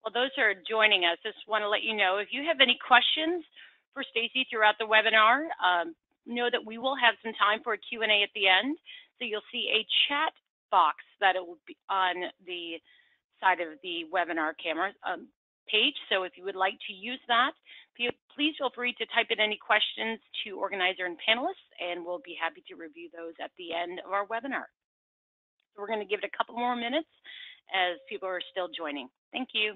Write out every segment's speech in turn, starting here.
Well, those who are joining us, just want to let you know, if you have any questions for Stacy throughout the webinar, know that we will have some time for a Q&A at the end. So you'll see a chat box that it will be on the side of the webinar camera page. So if you would like to use that, please feel free to type in any questions to organizer and panelists, and we'll be happy to review those at the end of our webinar. So we're going to give it a couple more minutes as people are still joining. Thank you.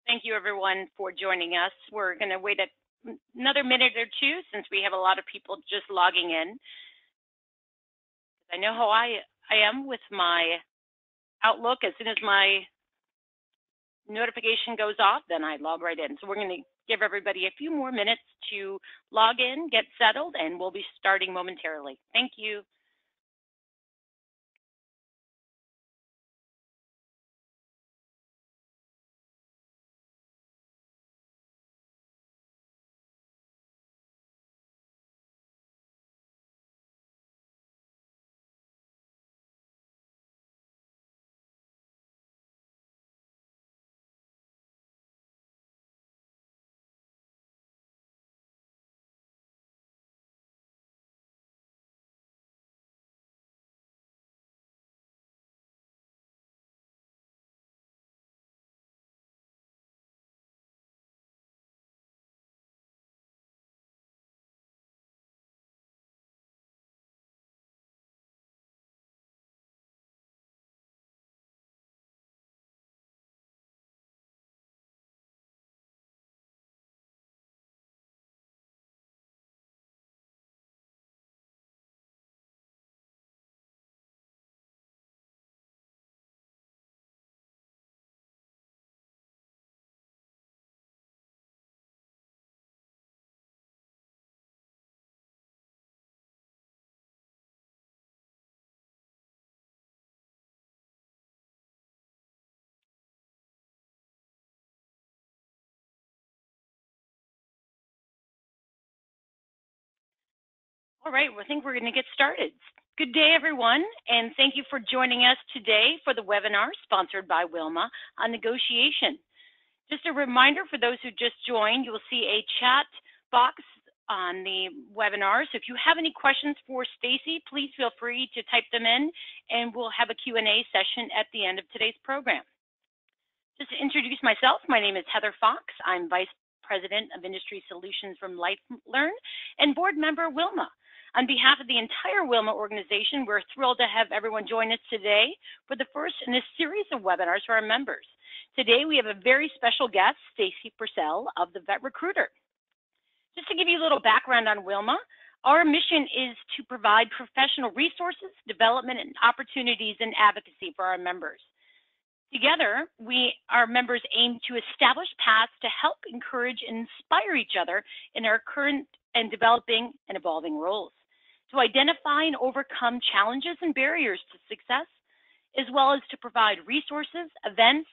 Thank you, everyone, for joining us. We're going to wait another minute or two since we have a lot of people just logging in. I know how I am with my Outlook. As soon as my notification goes off, then I log right in. So we're going to give everybody a few more minutes to log in, get settled, and we'll be starting momentarily. Thank you. All right, well, I think we're going to get started. Good day, everyone, and thank you for joining us today for the webinar sponsored by WILMAH on negotiation. Just a reminder for those who just joined, you will see a chat box on the webinar. So if you have any questions for Stacy, please feel free to type them in, and we'll have a Q&A session at the end of today's program. Just to introduce myself, my name is Heather Fox. I'm Vice President of Industry Solutions from LifeLearn and board member WILMAH. On behalf of the entire WILMAH organization, we're thrilled to have everyone join us today for the first in a series of webinars for our members. Today, we have a very special guest, Stacy Purcell of the Vet Recruiter. Just to give you a little background on WILMAH, our mission is to provide professional resources, development, and opportunities in advocacy for our members. Together, our members aim to establish paths to help encourage and inspire each other in our current and developing and evolving roles, to identify and overcome challenges and barriers to success, as well as to provide resources, events,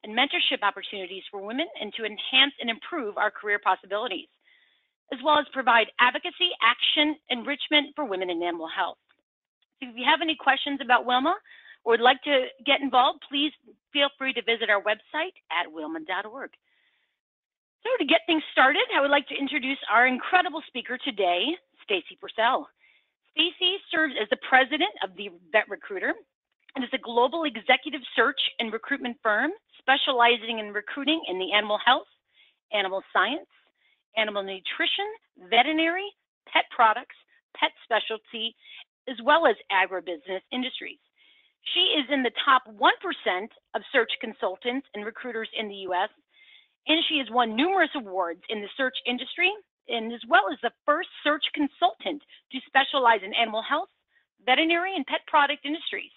and mentorship opportunities for women, and to enhance and improve our career possibilities, as well as provide advocacy, action, enrichment for women in animal health. So if you have any questions about WILMAH or would like to get involved, please feel free to visit our website at wilmah.org. So to get things started, I would like to introduce our incredible speaker today, Stacy Purcell. Stacy serves as the president of the Vet Recruiter and is a global executive search and recruitment firm specializing in recruiting in the animal health, animal science, animal nutrition, veterinary, pet products, pet specialty, as well as agribusiness industries. She is in the top 1% of search consultants and recruiters in the U.S. And she has won numerous awards in the search industry, and as well as the first search consultant to specialize in animal health, veterinary, and pet product industries.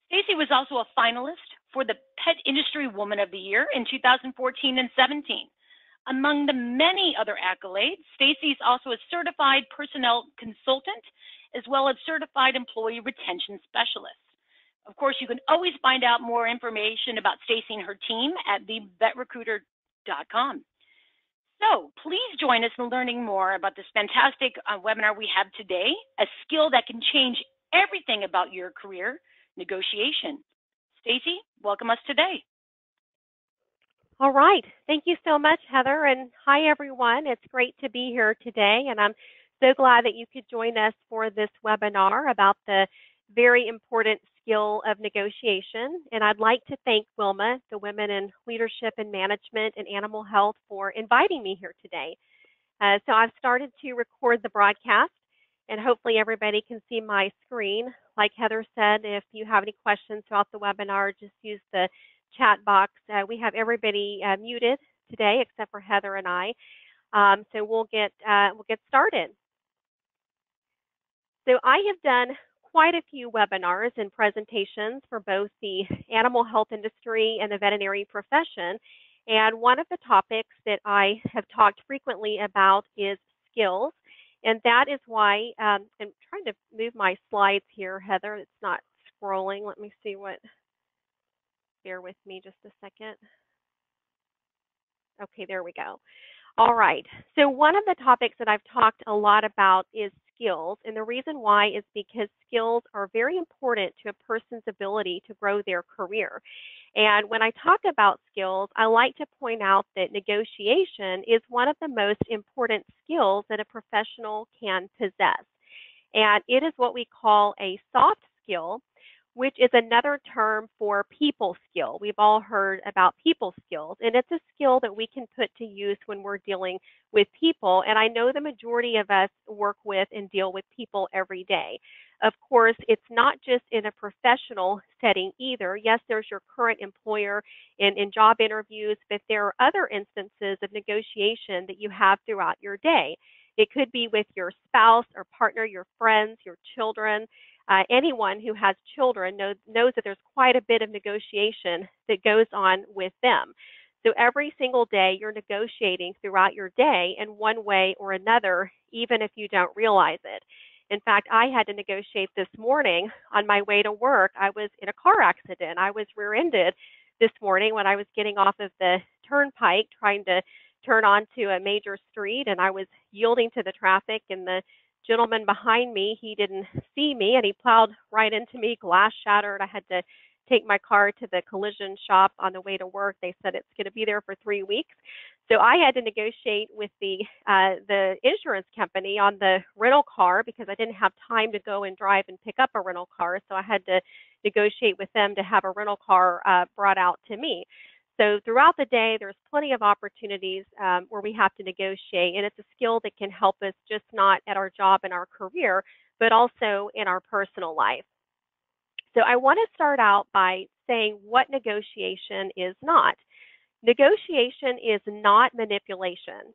Stacy was also a finalist for the Pet Industry Woman of the Year in 2014 and 17. Among the many other accolades, Stacy is also a certified personnel consultant as well as certified employee retention specialist. Of course, you can always find out more information about Stacy and her team at thevetrecruiter.com. So please join us in learning more about this fantastic webinar we have today, a skill that can change everything about your career, negotiation. Stacy, welcome us today. All right. Thank you so much, Heather. And hi, everyone. It's great to be here today. And I'm so glad that you could join us for this webinar about the very important skill of negotiation. And I'd like to thank WILMAH, the Women in Leadership and Management and Animal Health, for inviting me here today. So I've started to record the broadcast, and hopefully everybody can see my screen. Like Heather said, if you have any questions throughout the webinar, just use the chat box. We have everybody muted today except for Heather and I. So we'll get started. So I have done quite a few webinars and presentations for both the animal health industry and the veterinary profession. And one of the topics that I have talked frequently about is skills. And that is why I'm trying to move my slides here, Heather. It's not scrolling. Let me see what. Bear with me just a second. Okay, there we go. All right. So one of the topics that I've talked a lot about is skills. And the reason why is because skills are very important to a person's ability to grow their career. And when I talk about skills, I like to point out that negotiation is one of the most important skills that a professional can possess. And it is what we call a soft skill, which is another term for people skill. We've all heard about people skills, and it's a skill that we can put to use when we're dealing with people. And I know the majority of us work with and deal with people every day. Of course, it's not just in a professional setting either. Yes, there's your current employer in job interviews, but there are other instances of negotiation that you have throughout your day. It could be with your spouse or partner, your friends, your children. Anyone who has children knows that there's quite a bit of negotiation that goes on with them. So every single day you're negotiating throughout your day in one way or another, even if you don't realize it. In fact, I had to negotiate this morning on my way to work. I was in a car accident. I was rear-ended this morning when I was getting off of the turnpike trying to turn onto a major street, and I was yielding to the traffic, and the gentleman behind me, he didn't see me, and he plowed right into me, glass shattered. I had to take my car to the collision shop on the way to work. They said it's going to be there for 3 weeks. So I had to negotiate with the insurance company on the rental car because I didn't have time to go and drive and pick up a rental car. So I had to negotiate with them to have a rental car brought out to me. So throughout the day, there's plenty of opportunities where we have to negotiate, and it's a skill that can help us just not at our job and our career, but also in our personal life. So I want to start out by saying what negotiation is not. Negotiation is not manipulation,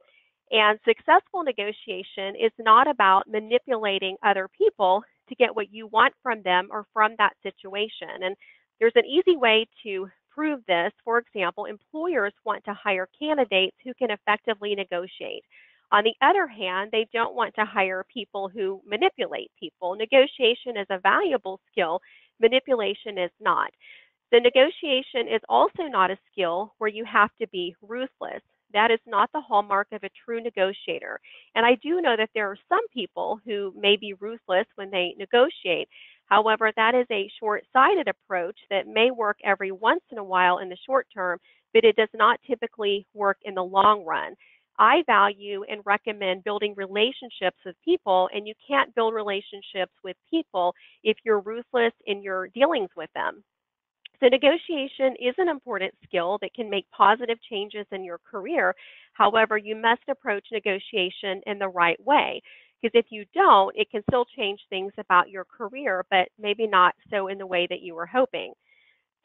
and successful negotiation is not about manipulating other people to get what you want from them or from that situation. And there's an easy way to prove this. For example, employers want to hire candidates who can effectively negotiate. On the other hand, they don't want to hire people who manipulate people. Negotiation is a valuable skill. Manipulation is not. The negotiation is also not a skill where you have to be ruthless. That is not the hallmark of a true negotiator. And I do know that there are some people who may be ruthless when they negotiate. However, that is a short-sighted approach that may work every once in a while in the short term, but it does not typically work in the long run. I value and recommend building relationships with people, and you can't build relationships with people if you're ruthless in your dealings with them. So negotiation is an important skill that can make positive changes in your career. However, you must approach negotiation in the right way, because if you don't, it can still change things about your career, but maybe not so in the way that you were hoping.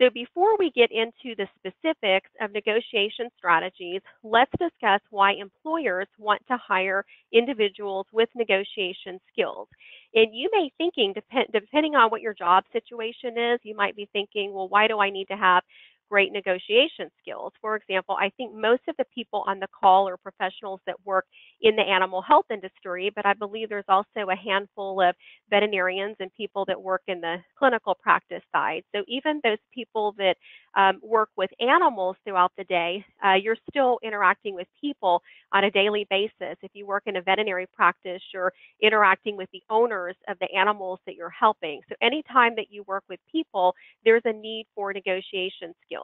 So before we get into the specifics of negotiation strategies, let's discuss why employers want to hire individuals with negotiation skills. And you may thinking, depending on what your job situation is, you might be thinking, well, why do I need to have great negotiation skills? For example, I think most of the people on the call are professionals that work in the animal health industry, but I believe there's also a handful of veterinarians and people that work in the clinical practice side. So even those people that work with animals throughout the day, you're still interacting with people on a daily basis. If you work in a veterinary practice, you're interacting with the owners of the animals that you're helping. So anytime that you work with people, there's a need for negotiation skills.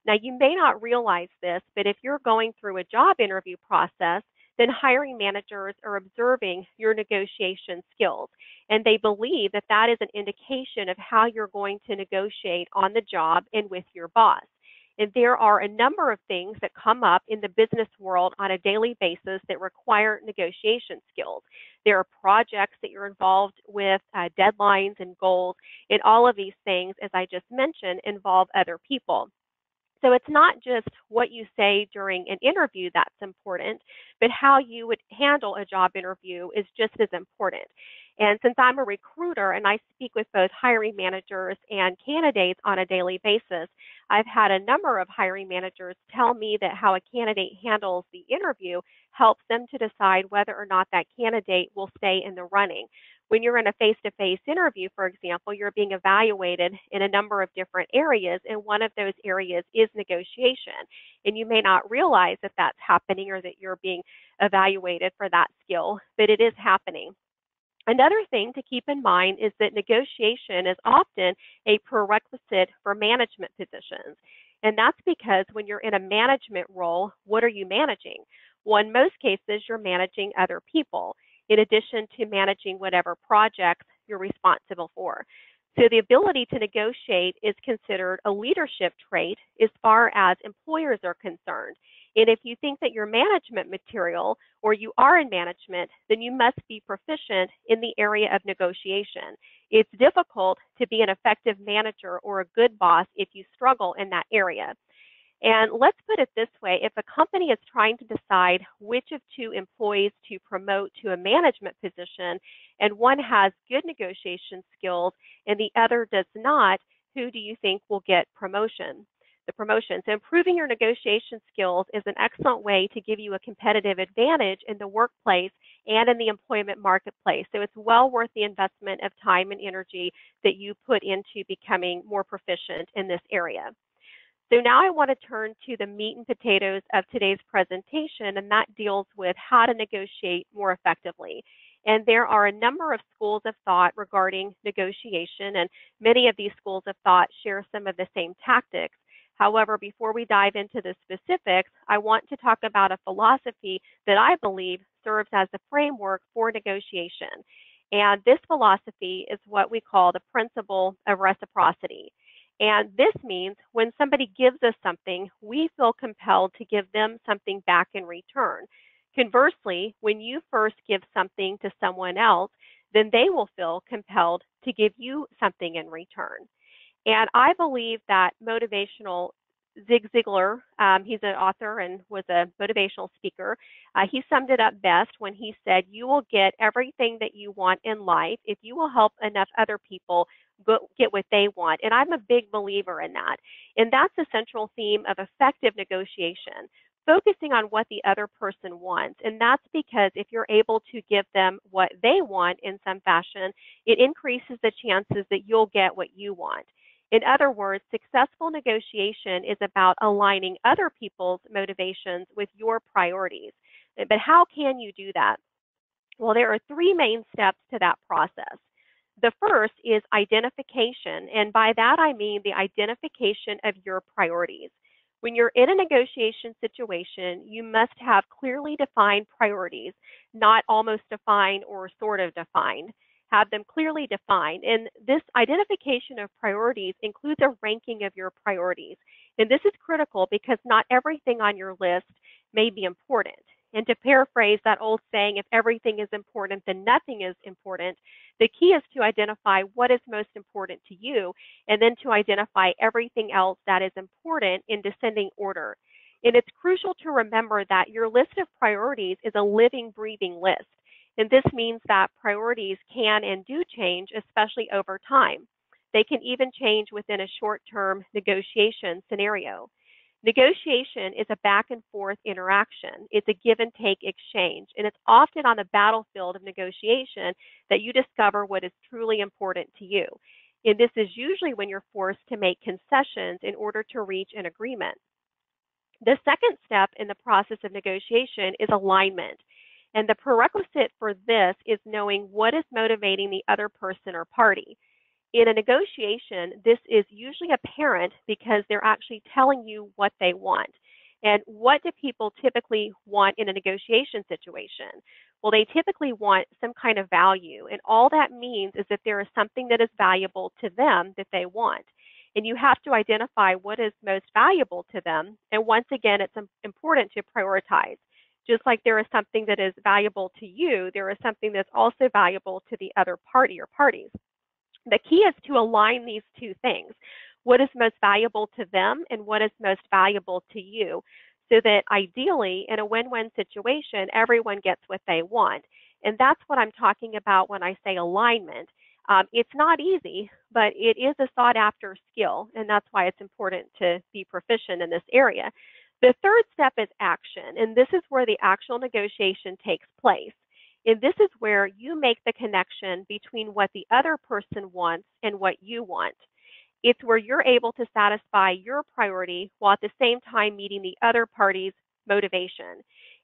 Now, you may not realize this, but if you're going through a job interview process, then hiring managers are observing your negotiation skills. And they believe that that is an indication of how you're going to negotiate on the job and with your boss. And there are a number of things that come up in the business world on a daily basis that require negotiation skills. There are projects that you're involved with, deadlines and goals, and all of these things, as I just mentioned, involve other people. So it's not just what you say during an interview that's important, but how you would handle a job interview is just as important. And since I'm a recruiter and I speak with both hiring managers and candidates on a daily basis, I've had a number of hiring managers tell me that how a candidate handles the interview helps them to decide whether or not that candidate will stay in the running. When you're in a face-to-face interview, for example, you're being evaluated in a number of different areas, and one of those areas is negotiation. And you may not realize that that's happening or that you're being evaluated for that skill, but it is happening. Another thing to keep in mind is that negotiation is often a prerequisite for management positions. And that's because when you're in a management role, what are you managing? Well, in most cases, you're managing other people, in addition to managing whatever projects you're responsible for. So the ability to negotiate is considered a leadership trait as far as employers are concerned. And if you think that you're management material or you are in management, then you must be proficient in the area of negotiation. It's difficult to be an effective manager or a good boss if you struggle in that area. And let's put it this way, if a company is trying to decide which of two employees to promote to a management position, and one has good negotiation skills and the other does not, who do you think will get the promotion? So improving your negotiation skills is an excellent way to give you a competitive advantage in the workplace and in the employment marketplace. So it's well worth the investment of time and energy that you put into becoming more proficient in this area. So now I want to turn to the meat and potatoes of today's presentation, and that deals with how to negotiate more effectively. And there are a number of schools of thought regarding negotiation, and many of these schools of thought share some of the same tactics. However, before we dive into the specifics, I want to talk about a philosophy that I believe serves as the framework for negotiation. And this philosophy is what we call the principle of reciprocity. And this means when somebody gives us something, we feel compelled to give them something back in return. Conversely, when you first give something to someone else, then they will feel compelled to give you something in return. And I believe that motivational Zig Ziglar, he's an author and was a motivational speaker. He summed it up best when he said, you will get everything that you want in life if you will help enough other people get what they want. And I'm a big believer in that. And that's the central theme of effective negotiation, focusing on what the other person wants. And that's because if you're able to give them what they want in some fashion, it increases the chances that you'll get what you want. In other words, successful negotiation is about aligning other people's motivations with your priorities. But how can you do that? Well, there are three main steps to that process. The first is identification, and by that I mean the identification of your priorities. When you're in a negotiation situation, you must have clearly defined priorities, not almost defined or sort of defined. Have them clearly defined. And this identification of priorities includes a ranking of your priorities. And this is critical because not everything on your list may be important. And to paraphrase that old saying, if everything is important, then nothing is important, The key is to identify what is most important to you and then to identify everything else that is important in descending order. And it's crucial to remember that your list of priorities is a living, breathing list. And this means that priorities can and do change, especially over time. They can even change within a short-term negotiation scenario. Negotiation is a back and forth interaction. It's a give and take exchange, and it's often on the battlefield of negotiation that you discover what is truly important to you. And this is usually when you're forced to make concessions in order to reach an agreement. The second step in the process of negotiation is alignment. And the prerequisite for this is knowing what is motivating the other person or party. In a negotiation, this is usually apparent because they're actually telling you what they want. And what do people typically want in a negotiation situation? Well, they typically want some kind of value. And all that means is that there is something that is valuable to them that they want. And you have to identify what is most valuable to them. And once again, it's important to prioritize. Just like there is something that is valuable to you, there is something that's also valuable to the other party or parties. The key is to align these two things. What is most valuable to them and what is most valuable to you, so that ideally in a win-win situation, everyone gets what they want. And that's what I'm talking about when I say alignment. It's not easy, but it is a sought after skill, and that's why it's important to be proficient in this area. The third step is action, and this is where the actual negotiation takes place. And this is where you make the connection between what the other person wants and what you want. It's where you're able to satisfy your priority while at the same time meeting the other party's motivation.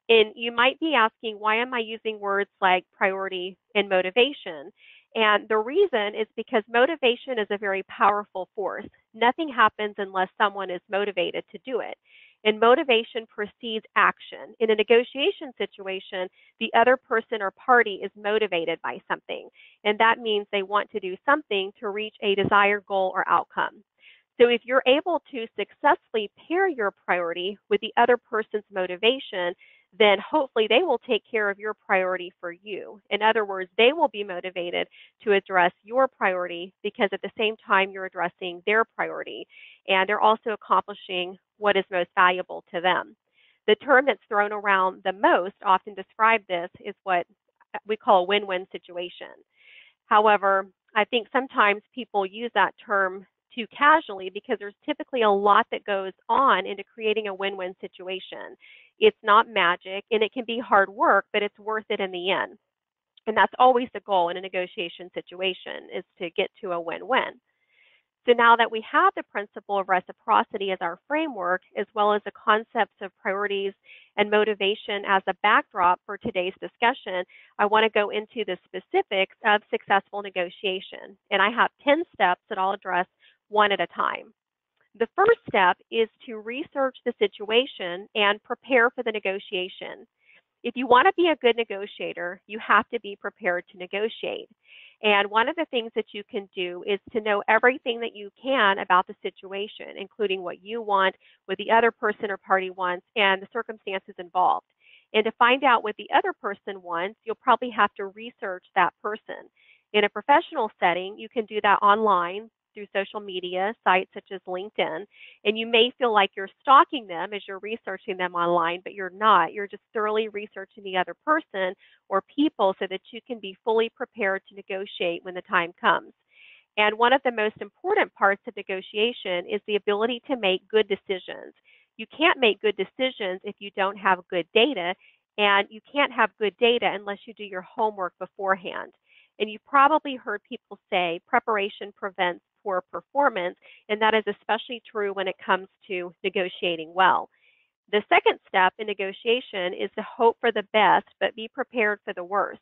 And you might be asking, why am I using words like priority and motivation? And the reason is because motivation is a very powerful force. Nothing happens unless someone is motivated to do it. And motivation precedes action. In a negotiation situation, the other person or party is motivated by something. And that means they want to do something to reach a desired goal or outcome. So if you're able to successfully pair your priority with the other person's motivation, then hopefully they will take care of your priority for you. In other words, they will be motivated to address your priority because at the same time you're addressing their priority. And they're also accomplishing what is most valuable to them. The term that's thrown around the most, often describe this, is what we call a win-win situation. However, I think sometimes people use that term too casually because there's typically a lot that goes on into creating a win-win situation. It's not magic and it can be hard work, but it's worth it in the end. And that's always the goal in a negotiation situation, is to get to a win-win. So now that we have the principle of reciprocity as our framework, as well as the concepts of priorities and motivation as a backdrop for today's discussion, I want to go into the specifics of successful negotiation. And I have 10 steps that I'll address one at a time. The first step is to research the situation and prepare for the negotiation. If you want to be a good negotiator, you have to be prepared to negotiate. And one of the things that you can do is to know everything that you can about the situation, including what you want, what the other person or party wants, and the circumstances involved. And to find out what the other person wants, you'll probably have to research that person. In a professional setting, you can do that online through social media, sites such as LinkedIn, and you may feel like you're stalking them as you're researching them online, but you're not. You're just thoroughly researching the other person or people so that you can be fully prepared to negotiate when the time comes. And one of the most important parts of negotiation is the ability to make good decisions. You can't make good decisions if you don't have good data, and you can't have good data unless you do your homework beforehand. And you've probably heard people say preparation prevents poor performance, and that is especially true when it comes to negotiating well. The second step in negotiation is to hope for the best, but be prepared for the worst.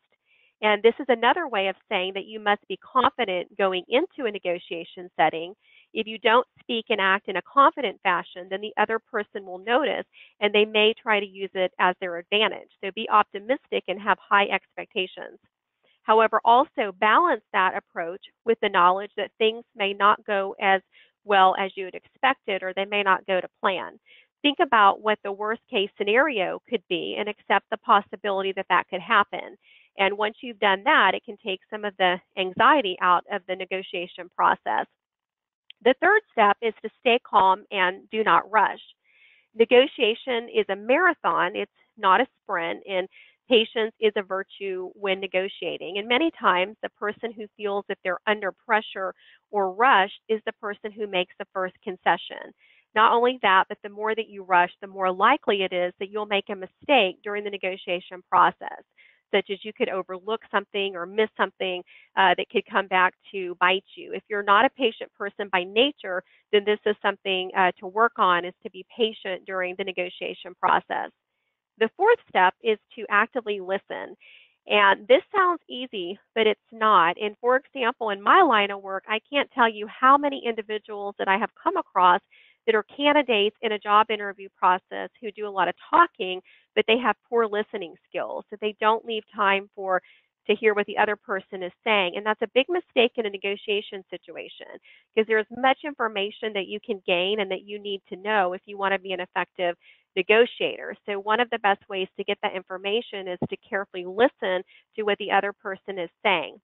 And this is another way of saying that you must be confident going into a negotiation setting. If you don't speak and act in a confident fashion, then the other person will notice and they may try to use it as their advantage. So be optimistic and have high expectations. However, also balance that approach with the knowledge that things may not go as well as you had expected, or they may not go to plan. Think about what the worst case scenario could be and accept the possibility that that could happen. And once you've done that, it can take some of the anxiety out of the negotiation process. The third step is to stay calm and do not rush. Negotiation is a marathon, it's not a sprint, and patience is a virtue when negotiating. And many times, the person who feels that they're under pressure or rushed is the person who makes the first concession. Not only that, but the more that you rush, the more likely it is that you'll make a mistake during the negotiation process, such as you could overlook something or miss something that could come back to bite you. If you're not a patient person by nature, then this is something to work on, is to be patient during the negotiation process. The fourth step is to actively listen. And this sounds easy, but it's not. And for example, in my line of work, I can't tell you how many individuals that I have come across that are candidates in a job interview process who do a lot of talking, but they have poor listening skills, that they don't leave time for to hear what the other person is saying. And that's a big mistake in a negotiation situation, because there's much information that you can gain and that you need to know if you want to be an effective negotiator. So one of the best ways to get that information is to carefully listen to what the other person is saying.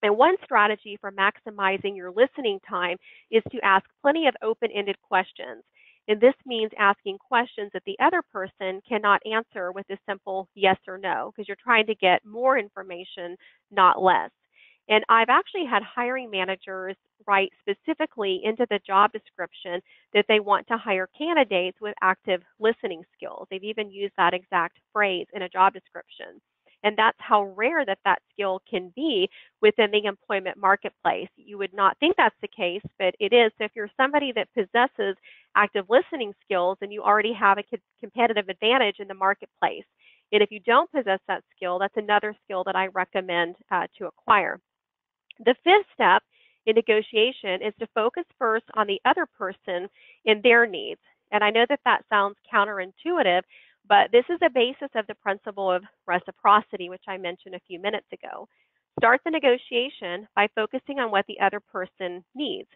And one strategy for maximizing your listening time is to ask plenty of open-ended questions. And this means asking questions that the other person cannot answer with a simple yes or no, because you're trying to get more information, not less. And I've actually had hiring managers write specifically into the job description that they want to hire candidates with active listening skills. They've even used that exact phrase in a job description. And that's how rare that skill can be within the employment marketplace. You would not think that's the case, but it is. So if you're somebody that possesses active listening skills, then you already have a competitive advantage in the marketplace. And if you don't possess that skill, that's another skill that I recommend to acquire. The fifth step in negotiation is to focus first on the other person and their needs. And I know that sounds counterintuitive, but this is the basis of the principle of reciprocity, which I mentioned a few minutes ago. Start the negotiation by focusing on what the other person needs.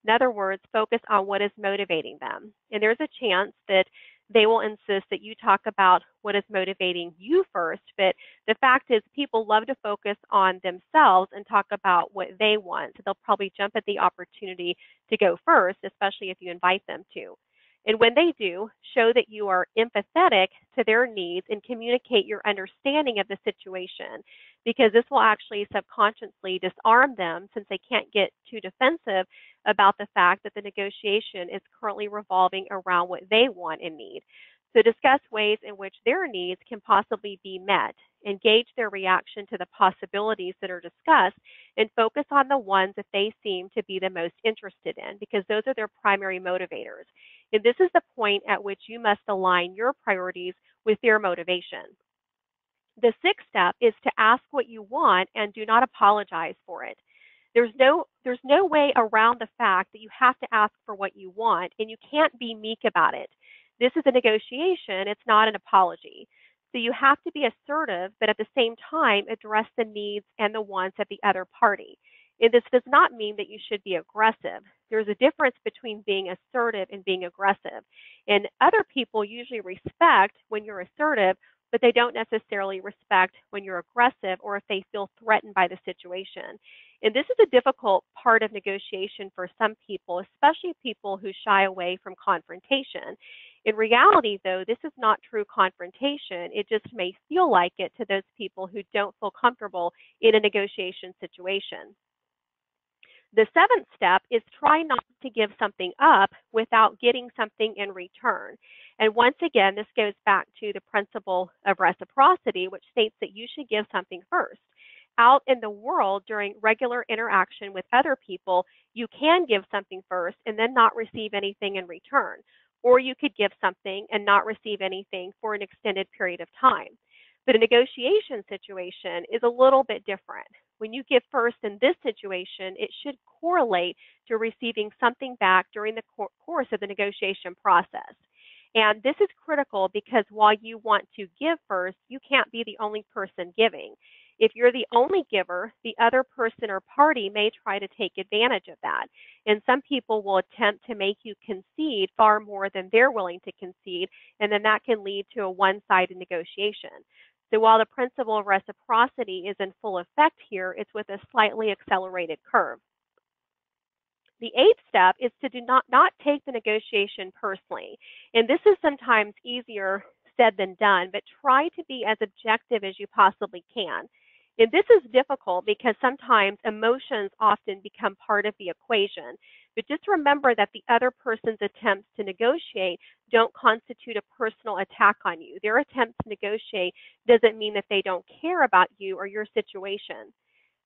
In other words, focus on what is motivating them. And there's a chance that they will insist that you talk about what is motivating you first, but the fact is people love to focus on themselves and talk about what they want. So they'll probably jump at the opportunity to go first, especially if you invite them to. And when they do, show that you are empathetic to their needs and communicate your understanding of the situation, because this will actually subconsciously disarm them, since they can't get too defensive about the fact that the negotiation is currently revolving around what they want and need. So discuss ways in which their needs can possibly be met, engage their reaction to the possibilities that are discussed, and focus on the ones that they seem to be the most interested in, because those are their primary motivators. And this is the point at which you must align your priorities with their motivation. The sixth step is to ask what you want and do not apologize for it. There's no way around the fact that you have to ask for what you want, and you can't be meek about it. This is a negotiation, it's not an apology. So you have to be assertive, but at the same time address the needs and the wants of the other party. And this does not mean that you should be aggressive. There's a difference between being assertive and being aggressive. And other people usually respect when you're assertive, but they don't necessarily respect when you're aggressive or if they feel threatened by the situation. And this is a difficult part of negotiation for some people, especially people who shy away from confrontation. In reality, though, this is not true confrontation. It just may feel like it to those people who don't feel comfortable in a negotiation situation. The seventh step is try not to give something up without getting something in return. And once again, this goes back to the principle of reciprocity, which states that you should give something first. Out in the world, during regular interaction with other people, you can give something first and then not receive anything in return. Or you could give something and not receive anything for an extended period of time. But a negotiation situation is a little bit different. When you give first in this situation, it should correlate to receiving something back during the course of the negotiation process. And this is critical because while you want to give first, you can't be the only person giving. If you're the only giver, the other person or party may try to take advantage of that. And some people will attempt to make you concede far more than they're willing to concede, and then that can lead to a one-sided negotiation. So while the principle of reciprocity is in full effect here, it's with a slightly accelerated curve. The eighth step is to not take the negotiation personally. And this is sometimes easier said than done, but try to be as objective as you possibly can. And this is difficult because sometimes emotions often become part of the equation. But just remember that the other person's attempts to negotiate don't constitute a personal attack on you. Their attempt to negotiate doesn't mean that they don't care about you or your situation.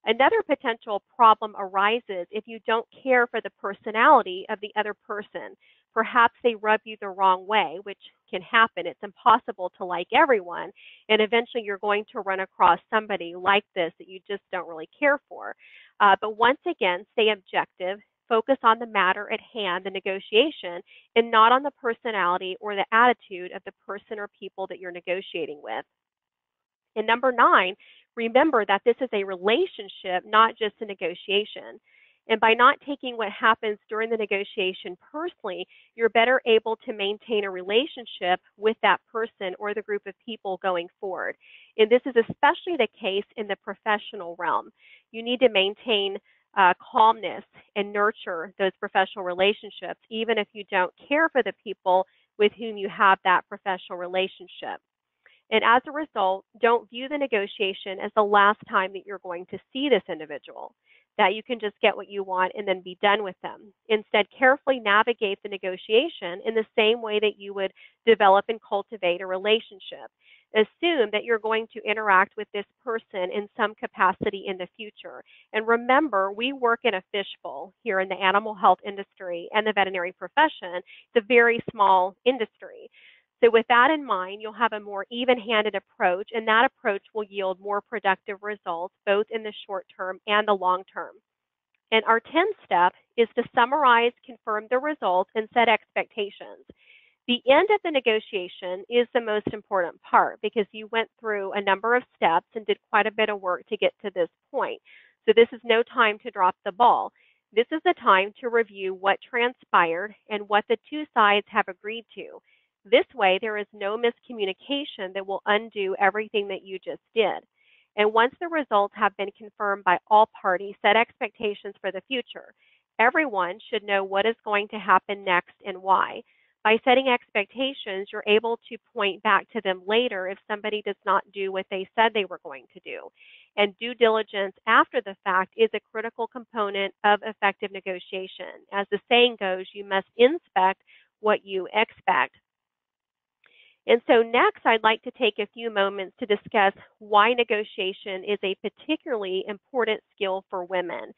Another potential problem arises if you don't care for the personality of the other person. Perhaps they rub you the wrong way, which can happen. It's impossible to like everyone, and eventually you're going to run across somebody like this that you just don't really care for. But once again, stay objective, focus on the matter at hand, the negotiation, and not on the personality or the attitude of the person or people that you're negotiating with. And number 9, remember that this is a relationship, not just a negotiation. And by not taking what happens during the negotiation personally, you're better able to maintain a relationship with that person or the group of people going forward. And this is especially the case in the professional realm. You need to maintain calmness and nurture those professional relationships, even if you don't care for the people with whom you have that professional relationship. And as a result, don't view the negotiation as the last time that you're going to see this individual, that you can just get what you want and then be done with them. Instead, carefully navigate the negotiation in the same way that you would develop and cultivate a relationship. Assume that you're going to interact with this person in some capacity in the future. And remember, we work in a fishbowl here in the animal health industry and the veterinary profession. It's a very small industry. So with that in mind, you'll have a more even-handed approach, and that approach will yield more productive results, both in the short term and the long term. And our 10th step is to summarize, confirm the results, and set expectations. The end of the negotiation is the most important part because you went through a number of steps and did quite a bit of work to get to this point. So this is no time to drop the ball. This is the time to review what transpired and what the two sides have agreed to. This way, there is no miscommunication that will undo everything that you just did. And once the results have been confirmed by all parties, set expectations for the future. Everyone should know what is going to happen next and why. By setting expectations, you're able to point back to them later if somebody does not do what they said they were going to do. And due diligence after the fact is a critical component of effective negotiation. As the saying goes, you must inspect what you expect. And so next, I'd like to take a few moments to discuss why negotiation is a particularly important skill for women.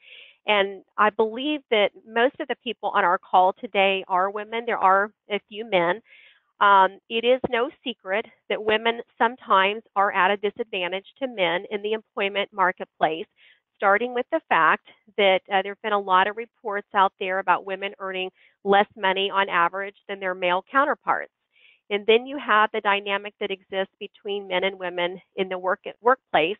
And I believe that most of the people on our call today are women. There are a few men. It is no secret that women sometimes are at a disadvantage to men in the employment marketplace, starting with the fact that there have been a lot of reports out there about women earning less money on average than their male counterparts. And then you have the dynamic that exists between men and women in the workplace.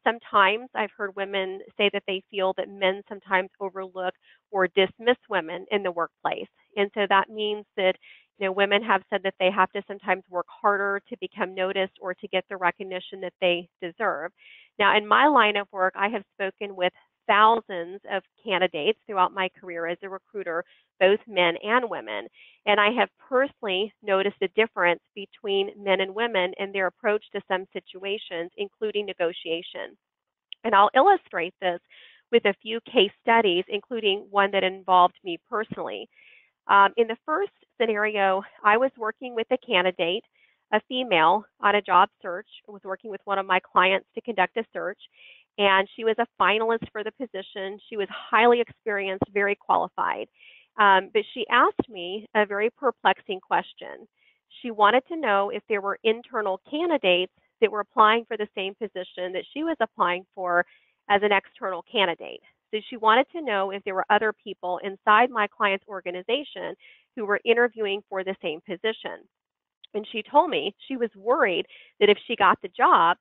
Sometimes I've heard women say that they feel that men sometimes overlook or dismiss women in the workplace. And so that means that women have said that they have to sometimes work harder to become noticed or to get the recognition that they deserve. Now, in my line of work, I have spoken with thousands of candidates throughout my career as a recruiter, both men and women. And I have personally noticed a difference between men and women in their approach to some situations, including negotiation. And I'll illustrate this with a few case studies, including one that involved me personally. In the first scenario, I was working with a candidate, a female, on a job search. I was working with one of my clients to conduct a search, and she was a finalist for the position. She was highly experienced, very qualified. But she asked me a very perplexing question. She wanted to know if there were internal candidates that were applying for the same position that she was applying for as an external candidate. So she wanted to know if there were other people inside my client's organization who were interviewing for the same position. And she told me she was worried that if she got the job,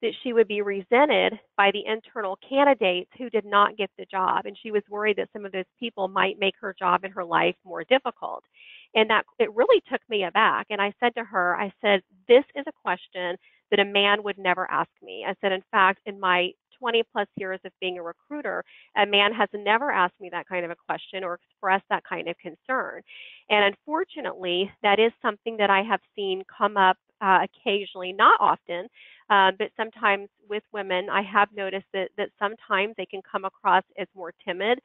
that she would be resented by the internal candidates who did not get the job. And she was worried that some of those people might make her job and her life more difficult. And that it really took me aback. And I said to her, I said, this is a question that a man would never ask me. I said, in fact, in my 20 plus years of being a recruiter, a man has never asked me that kind of a question or expressed that kind of concern. And unfortunately, that is something that I have seen come up occasionally, not often, but sometimes with women. I have noticed that sometimes they can come across as more timid,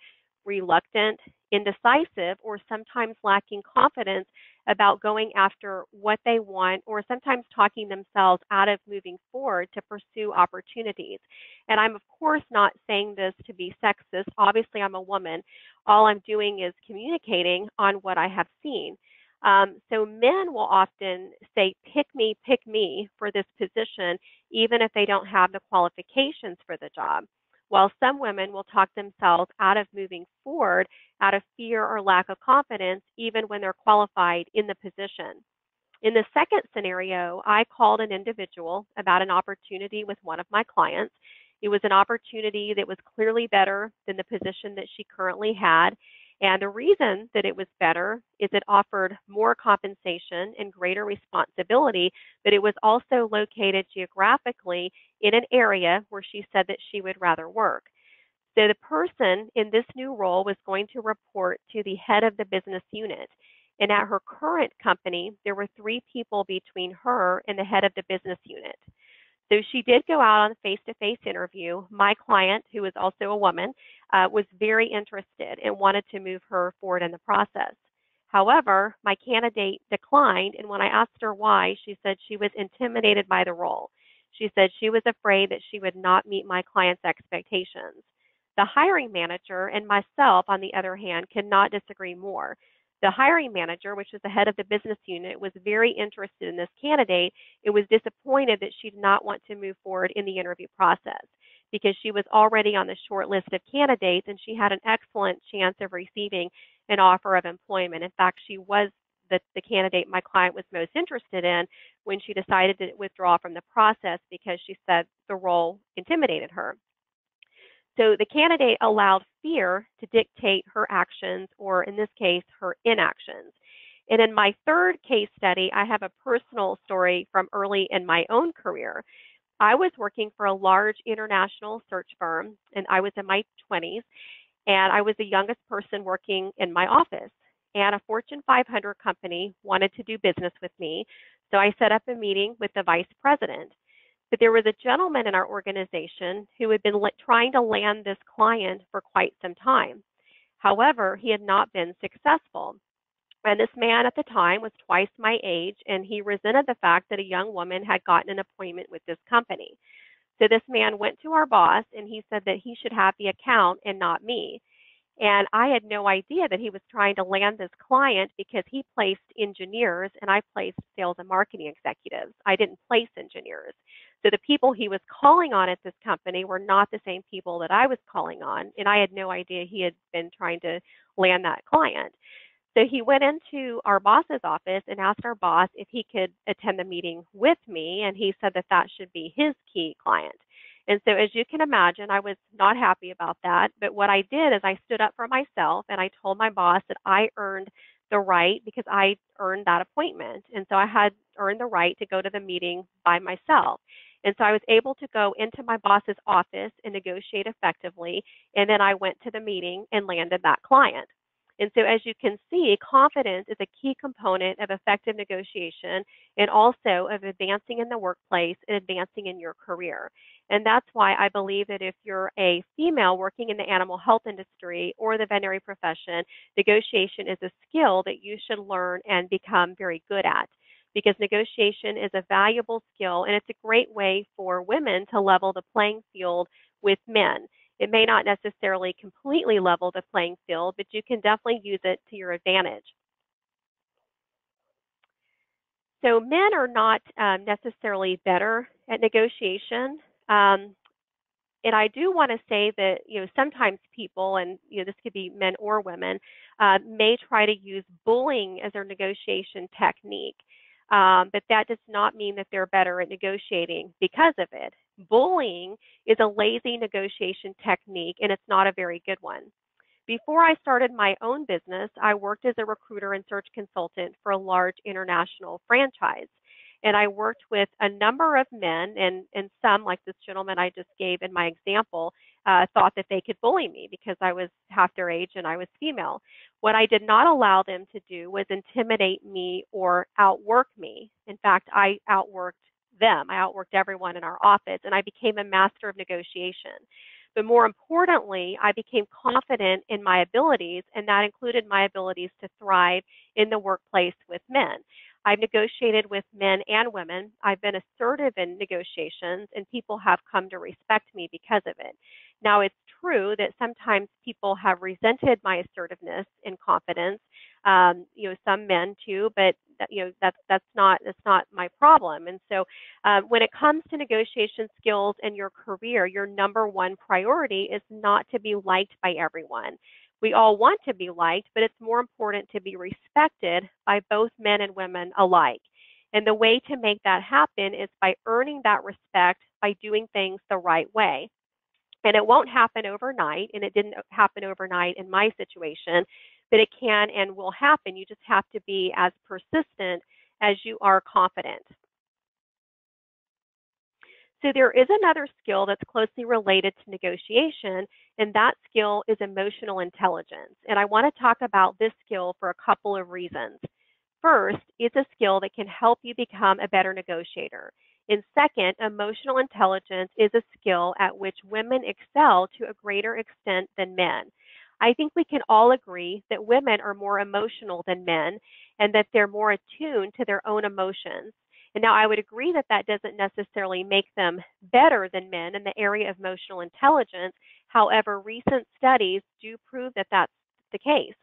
reluctant, indecisive, or sometimes lacking confidence about going after what they want, or sometimes talking themselves out of moving forward to pursue opportunities. And I'm, of course, not saying this to be sexist. Obviously, I'm a woman. All I'm doing is communicating on what I have seen. So men will often say, pick me for this position, even if they don't have the qualifications for the job. While some women will talk themselves out of moving forward out of fear or lack of confidence, even when they're qualified in the position. In the second scenario, I called an individual about an opportunity with one of my clients. It was an opportunity that was clearly better than the position that she currently had. And the reason that it was better is it offered more compensation and greater responsibility, but it was also located geographically in an area where she said that she would rather work. So the person in this new role was going to report to the head of the business unit. And at her current company, there were 3 people between her and the head of the business unit. So she did go out on a face-to-face interview. My client, who is also a woman, was very interested and wanted to move her forward in the process. However, my candidate declined, and when I asked her why, she said she was intimidated by the role. She said she was afraid that she would not meet my client's expectations. The hiring manager and myself, on the other hand, could not disagree more. The hiring manager, which was the head of the business unit, was very interested in this candidate and was disappointed that she did not want to move forward in the interview process because she was already on the short list of candidates and she had an excellent chance of receiving an offer of employment. In fact, she was the candidate my client was most interested in when she decided to withdraw from the process because she said the role intimidated her. So the candidate allowed fear to dictate her actions, or in this case, her inactions. And in my third case study, I have a personal story from early in my own career. I was working for a large international search firm, and I was in my 20s, and I was the youngest person working in my office. And a Fortune 500 company wanted to do business with me, so I set up a meeting with the vice president. But there was a gentleman in our organization who had been trying to land this client for quite some time. However, he had not been successful. And this man at the time was twice my age, and he resented the fact that a young woman had gotten an appointment with this company. So this man went to our boss, and he said that he should have the account and not me. And I had no idea that he was trying to land this client because he placed engineers and I placed sales and marketing executives. I didn't place engineers. So the people he was calling on at this company were not the same people that I was calling on. And I had no idea he had been trying to land that client. So he went into our boss's office and asked our boss if he could attend the meeting with me. And he said that that should be his key client. And so as you can imagine, I was not happy about that. But what I did is I stood up for myself and I told my boss that I earned the right because I earned that appointment. And so I had earned the right to go to the meeting by myself. And so I was able to go into my boss's office and negotiate effectively. And then I went to the meeting and landed that client. And so as you can see, confidence is a key component of effective negotiation and also of advancing in the workplace and advancing in your career. And that's why I believe that if you're a female working in the animal health industry or the veterinary profession, negotiation is a skill that you should learn and become very good at, because negotiation is a valuable skill and it's a great way for women to level the playing field with men. It may not necessarily completely level the playing field, but you can definitely use it to your advantage. So men are not necessarily better at negotiation. And I do want to say that, sometimes people, and, this could be men or women, may try to use bullying as their negotiation technique. But that does not mean that they're better at negotiating because of it. Bullying is a lazy negotiation technique, and it's not a very good one. Before I started my own business, I worked as a recruiter and search consultant for a large international franchise. And I worked with a number of men, and some, like this gentleman I just gave in my example, thought that they could bully me because I was half their age and I was female. What I did not allow them to do was intimidate me or outwork me. In fact, I outworked them. I outworked everyone in our office, and I became a master of negotiation. But more importantly, I became confident in my abilities, and that included my abilities to thrive in the workplace with men. I've negotiated with men and women. I've been assertive in negotiations, and people have come to respect me because of it. Now, it's true that sometimes people have resented my assertiveness and confidence. Some men too, but that's not my problem. And so, when it comes to negotiation skills and your career, your number one priority is not to be liked by everyone. We all want to be liked, but it's more important to be respected by both men and women alike. And the way to make that happen is by earning that respect by doing things the right way. And it won't happen overnight, and it didn't happen overnight in my situation, but it can and will happen. You just have to be as persistent as you are confident. So there is another skill that's closely related to negotiation, and that skill is emotional intelligence. And I want to talk about this skill for a couple of reasons. First, it's a skill that can help you become a better negotiator. And second, emotional intelligence is a skill at which women excel to a greater extent than men. I think we can all agree that women are more emotional than men and that they're more attuned to their own emotions. And now I would agree that that doesn't necessarily make them better than men in the area of emotional intelligence. However, recent studies do prove that that's the case.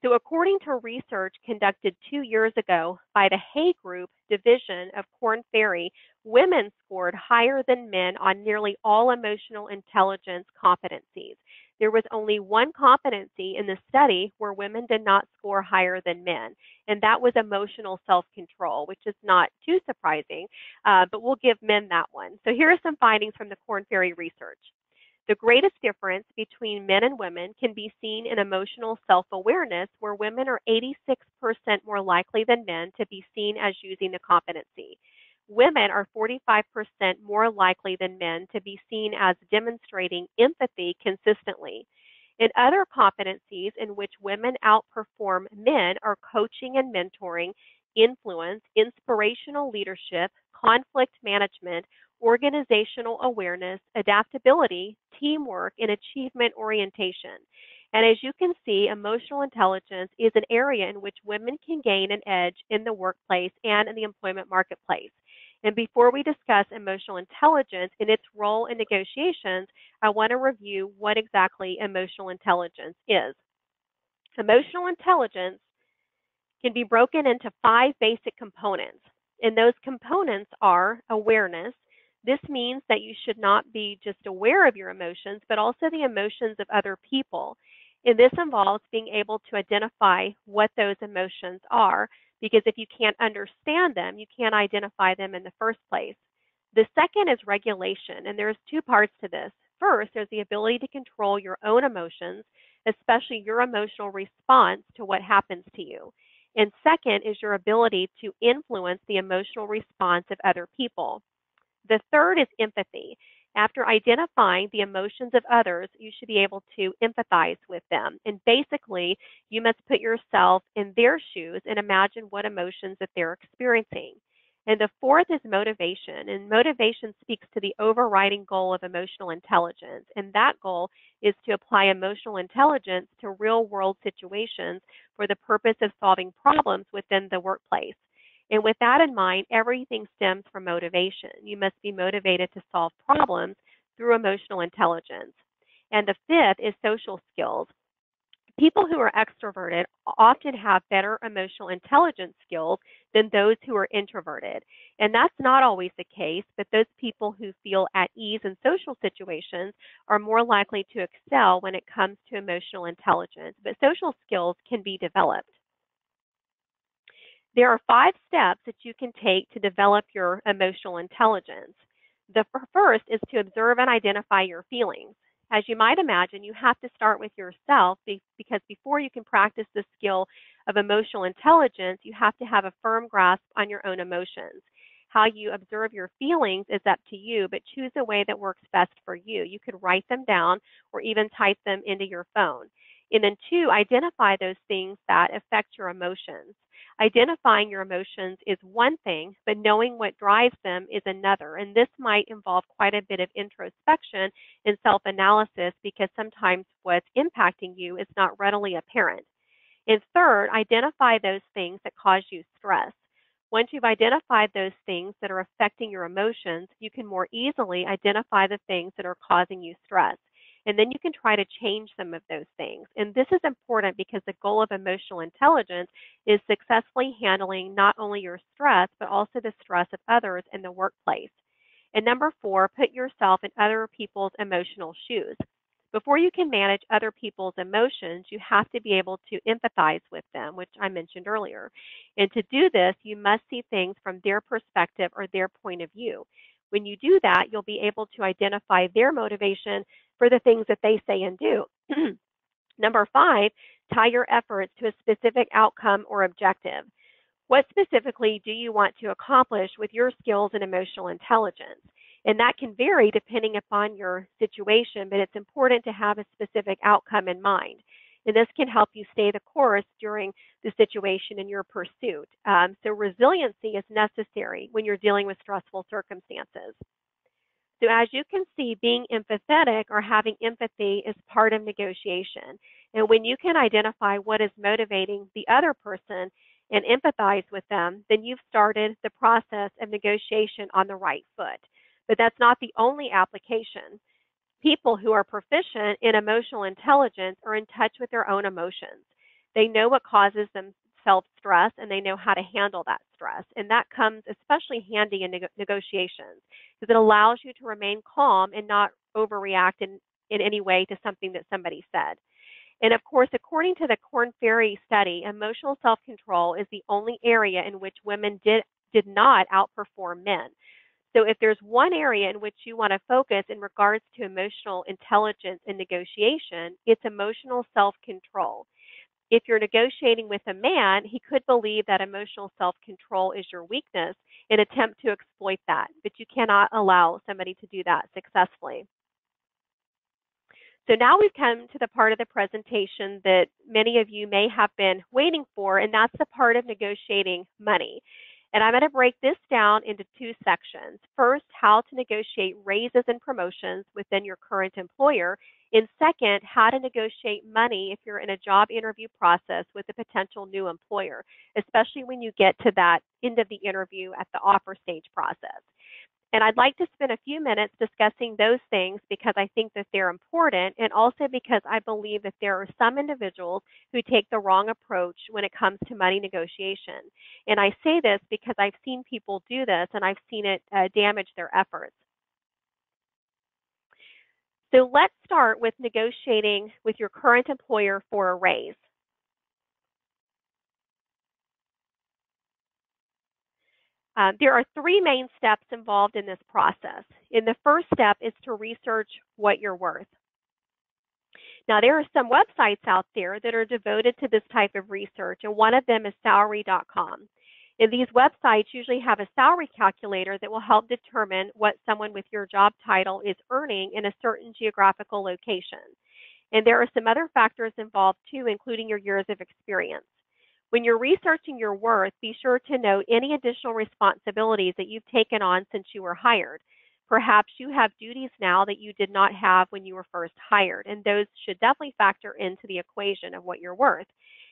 So according to research conducted 2 years ago by the Hay Group division of Korn Ferry, women scored higher than men on nearly all emotional intelligence competencies. There was only one competency in the study where women did not score higher than men, and that was emotional self-control, which is not too surprising, but we'll give men that one. So here are some findings from the Korn Ferry research. The greatest difference between men and women can be seen in emotional self-awareness, where women are 86% more likely than men to be seen as using the competency. Women are 45% more likely than men to be seen as demonstrating empathy consistently. In other competencies in which women outperform men are coaching and mentoring, influence, inspirational leadership, conflict management, organizational awareness, adaptability, teamwork, and achievement orientation. And as you can see, emotional intelligence is an area in which women can gain an edge in the workplace and in the employment marketplace. And before we discuss emotional intelligence and its role in negotiations, I want to review what exactly emotional intelligence is. Emotional intelligence can be broken into 5 basic components. And those components are awareness. This means that you should not be just aware of your emotions, but also the emotions of other people. And this involves being able to identify what those emotions are, because if you can't understand them, you can't identify them in the first place. The second is regulation, and there's 2 parts to this. First, there's the ability to control your own emotions, especially your emotional response to what happens to you. And second is your ability to influence the emotional response of other people. The third is empathy. After identifying the emotions of others, you should be able to empathize with them. And basically, you must put yourself in their shoes and imagine what emotions that they're experiencing. And the fourth is motivation. And motivation speaks to the overriding goal of emotional intelligence. And that goal is to apply emotional intelligence to real world situations for the purpose of solving problems within the workplace. And with that in mind, everything stems from motivation. You must be motivated to solve problems through emotional intelligence. And the fifth is social skills. People who are extroverted often have better emotional intelligence skills than those who are introverted. And that's not always the case, but those people who feel at ease in social situations are more likely to excel when it comes to emotional intelligence. But social skills can be developed. There are 5 steps that you can take to develop your emotional intelligence. The first is to observe and identify your feelings. As you might imagine, you have to start with yourself because before you can practice the skill of emotional intelligence, you have to have a firm grasp on your own emotions. How you observe your feelings is up to you, but choose a way that works best for you. You could write them down or even type them into your phone. And then two, identify those things that affect your emotions. Identifying your emotions is one thing, but knowing what drives them is another. And this might involve quite a bit of introspection and self-analysis because sometimes what's impacting you is not readily apparent. And third, identify those things that cause you stress. Once you've identified those things that are affecting your emotions, you can more easily identify the things that are causing you stress. And then you can try to change some of those things. And this is important because the goal of emotional intelligence is successfully handling not only your stress, but also the stress of others in the workplace. And number four, put yourself in other people's emotional shoes. Before you can manage other people's emotions, you have to be able to empathize with them, which I mentioned earlier. And to do this, you must see things from their perspective or their point of view. When you do that, you'll be able to identify their motivation for the things that they say and do. Number five, tie your efforts to a specific outcome or objective. What specifically do you want to accomplish with your skills and emotional intelligence? And that can vary depending upon your situation, but it's important to have a specific outcome in mind. And this can help you stay the course during the situation in your pursuit. So resiliency is necessary when you're dealing with stressful circumstances. So as you can see, being empathetic or having empathy is part of negotiation. And when you can identify what is motivating the other person and empathize with them, then you've started the process of negotiation on the right foot. But that's not the only application. People who are proficient in emotional intelligence are in touch with their own emotions. They know what causes them self-stress and they know how to handle that stress. And that comes especially handy in negotiations because it allows you to remain calm and not overreact in any way to something that somebody said. And of course, according to the Korn Ferry study, emotional self-control is the only area in which women did not outperform men. So if there's one area in which you want to focus in regards to emotional intelligence and negotiation, it's emotional self-control. If you're negotiating with a man, he could believe that emotional self-control is your weakness and attempt to exploit that, but you cannot allow somebody to do that successfully. So now we've come to the part of the presentation that many of you may have been waiting for, and that's the part of negotiating money. And I'm going to break this down into two sections. First, how to negotiate raises and promotions within your current employer. And second, how to negotiate money if you're in a job interview process with a potential new employer, especially when you get to that end of the interview at the offer stage process. And I'd like to spend a few minutes discussing those things because I think that they're important and also because I believe that there are some individuals who take the wrong approach when it comes to money negotiation. And I say this because I've seen people do this and I've seen it damage their efforts. So let's start with negotiating with your current employer for a raise. There are three main steps involved in this process. And the first step is to research what you're worth. Now, there are some websites out there that are devoted to this type of research, and one of them is salary.com. And these websites usually have a salary calculator that will help determine what someone with your job title is earning in a certain geographical location. And there are some other factors involved too, including your years of experience. When you're researching your worth, be sure to note any additional responsibilities that you've taken on since you were hired. Perhaps you have duties now that you did not have when you were first hired, and those should definitely factor into the equation of what you're worth.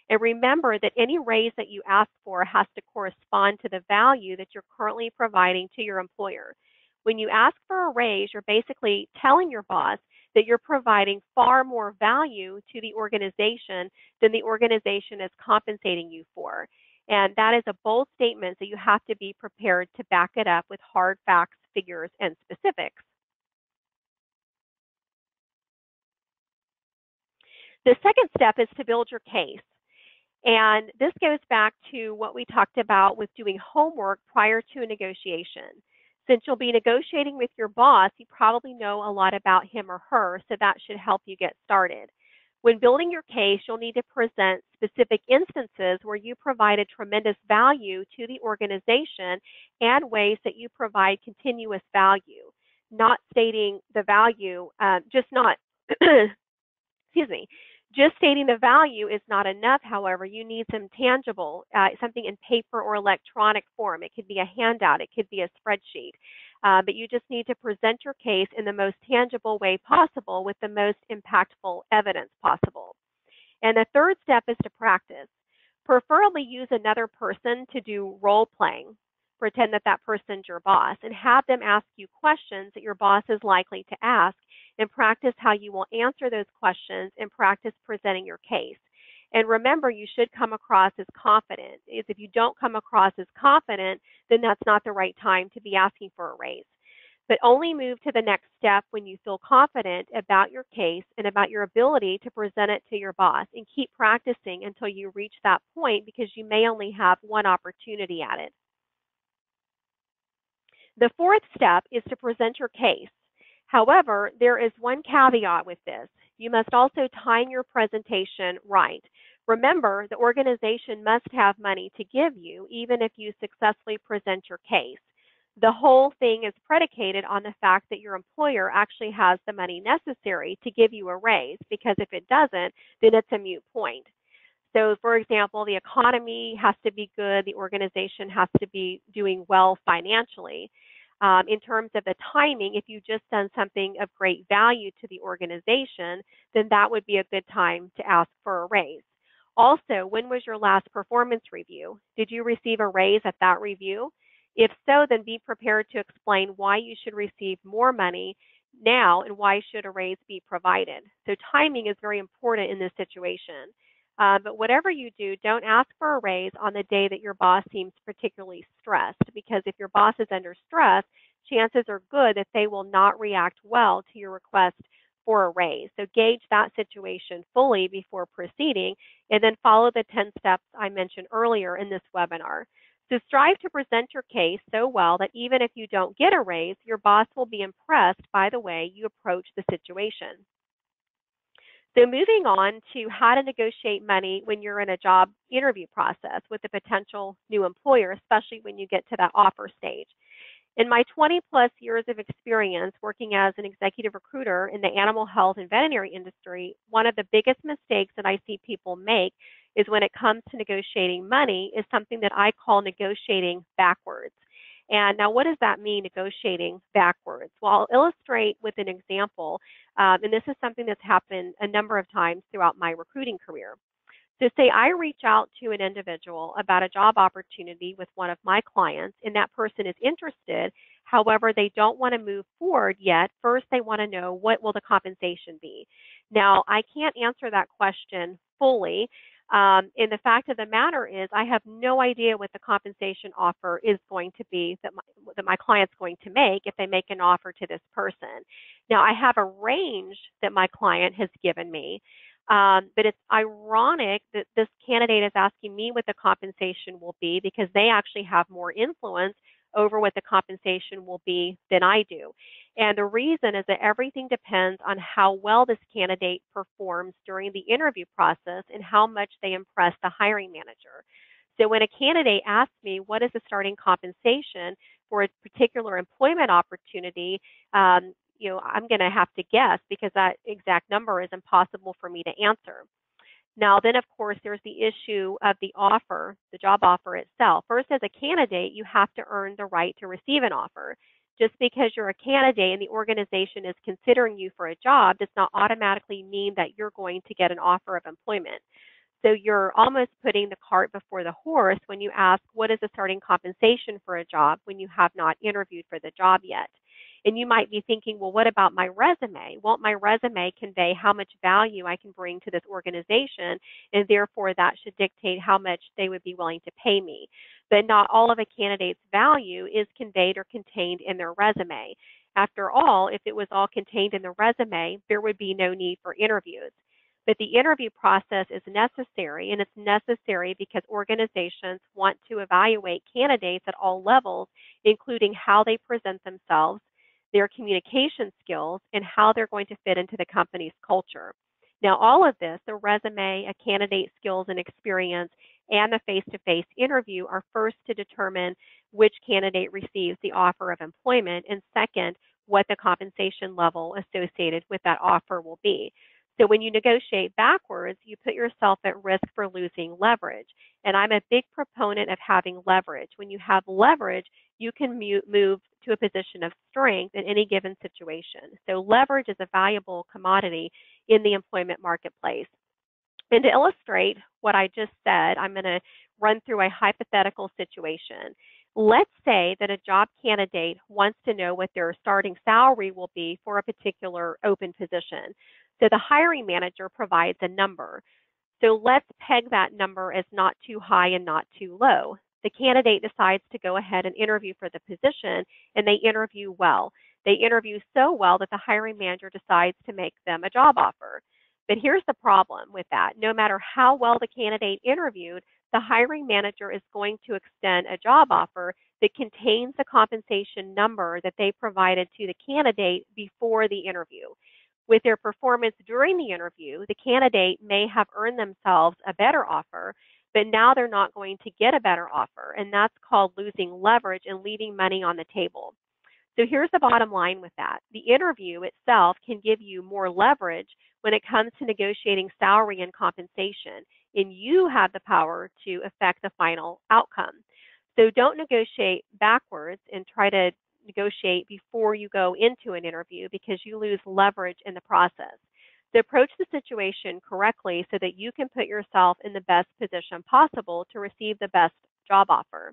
And remember that any raise that you ask for has to correspond to the value that you're currently providing to your employer. When you ask for a raise, you're basically telling your boss that you're providing far more value to the organization than the organization is compensating you for. And that is a bold statement that you have to be prepared to back it up with hard facts, figures, and specifics. The second step is to build your case. And this goes back to what we talked about with doing homework prior to a negotiation. Since you'll be negotiating with your boss, you probably know a lot about him or her, so that should help you get started. When building your case, you'll need to present specific instances where you provided tremendous value to the organization and ways that you provide continuous value, not stating the value, just not, excuse me, just stating the value is not enough. However, you need some tangible, something in paper or electronic form. It could be a handout, it could be a spreadsheet. But you just need to present your case in the most tangible way possible with the most impactful evidence possible. And the third step is to practice. Preferably use another person to do role playing. Pretend that that person's your boss and have them ask you questions that your boss is likely to ask, and practice how you will answer those questions and practice presenting your case. And remember, you should come across as confident. If you don't come across as confident, then that's not the right time to be asking for a raise. But only move to the next step when you feel confident about your case and about your ability to present it to your boss, and keep practicing until you reach that point, because you may only have one opportunity at it. The fourth step is to present your case. However, there is one caveat with this. You must also time your presentation right. Remember, the organization must have money to give you, even if you successfully present your case. The whole thing is predicated on the fact that your employer actually has the money necessary to give you a raise, because if it doesn't, then it's a moot point. So, for example, the economy has to be good, the organization has to be doing well financially. In terms of the timing, if you've just done something of great value to the organization, then that would be a good time to ask for a raise. Also, when was your last performance review? Did you receive a raise at that review? If so, then be prepared to explain why you should receive more money now and why should a raise be provided. So timing is very important in this situation. But whatever you do, don't ask for a raise on the day that your boss seems particularly stressed, because if your boss is under stress, chances are good that they will not react well to your request for a raise. So gauge that situation fully before proceeding, and then follow the 10 steps I mentioned earlier in this webinar. So strive to present your case so well that even if you don't get a raise, your boss will be impressed by the way you approach the situation. So moving on to how to negotiate money when you're in a job interview process with a potential new employer, especially when you get to that offer stage. In my 20 plus years of experience working as an executive recruiter in the animal health and veterinary industry, one of the biggest mistakes that I see people make is when it comes to negotiating money is something that I call negotiating backwards. And now, what does that mean, negotiating backwards? Well, I'll illustrate with an example, and this is something that's happened a number of times throughout my recruiting career. So say I reach out to an individual about a job opportunity with one of my clients, and that person is interested. However, they don't want to move forward yet. First, they want to know, what will the compensation be? Now, I can't answer that question fully. And the fact of the matter is, I have no idea what the compensation offer is going to be that my client's going to make if they make an offer to this person. Now, I have a range that my client has given me, but it's ironic that this candidate is asking me what the compensation will be, because they actually have more influence over what the compensation will be than I do. And the reason is that everything depends on how well this candidate performs during the interview process and how much they impress the hiring manager. So when a candidate asks me what is the starting compensation for a particular employment opportunity, I'm going to have to guess, because that exact number is impossible for me to answer. Now, then, of course, there's the issue of the offer, the job offer itself. First, as a candidate, you have to earn the right to receive an offer. Just because you're a candidate and the organization is considering you for a job does not automatically mean that you're going to get an offer of employment. So you're almost putting the cart before the horse when you ask, what is the starting compensation for a job, when you have not interviewed for the job yet. And you might be thinking, well, what about my resume? Won't my resume convey how much value I can bring to this organization, and therefore that should dictate how much they would be willing to pay me? But not all of a candidate's value is conveyed or contained in their resume. After all, if it was all contained in the resume, there would be no need for interviews. But the interview process is necessary, and it's necessary because organizations want to evaluate candidates at all levels, including how they present themselves, their communication skills, and how they're going to fit into the company's culture. Now, all of this, the resume, a candidate's skills and experience, and the face-to-face interview are first to determine which candidate receives the offer of employment, and second, what the compensation level associated with that offer will be. So when you negotiate backwards, you put yourself at risk for losing leverage. And I'm a big proponent of having leverage. When you have leverage, you can move to a position of strength in any given situation. So leverage is a valuable commodity in the employment marketplace. And to illustrate what I just said, I'm going to run through a hypothetical situation. Let's say that a job candidate wants to know what their starting salary will be for a particular open position. So the hiring manager provides a number. So let's peg that number as not too high and not too low. The candidate decides to go ahead and interview for the position, and they interview well. They interview so well that the hiring manager decides to make them a job offer. But here's the problem with that. No matter how well the candidate interviewed, the hiring manager is going to extend a job offer that contains the compensation number that they provided to the candidate before the interview. With their performance during the interview, the candidate may have earned themselves a better offer, but now they're not going to get a better offer, and that's called losing leverage and leaving money on the table. So here's the bottom line with that. The interview itself can give you more leverage when it comes to negotiating salary and compensation, and you have the power to affect the final outcome. So don't negotiate backwards and try to negotiate before you go into an interview because you lose leverage in the process. So approach the situation correctly so that you can put yourself in the best position possible to receive the best job offer.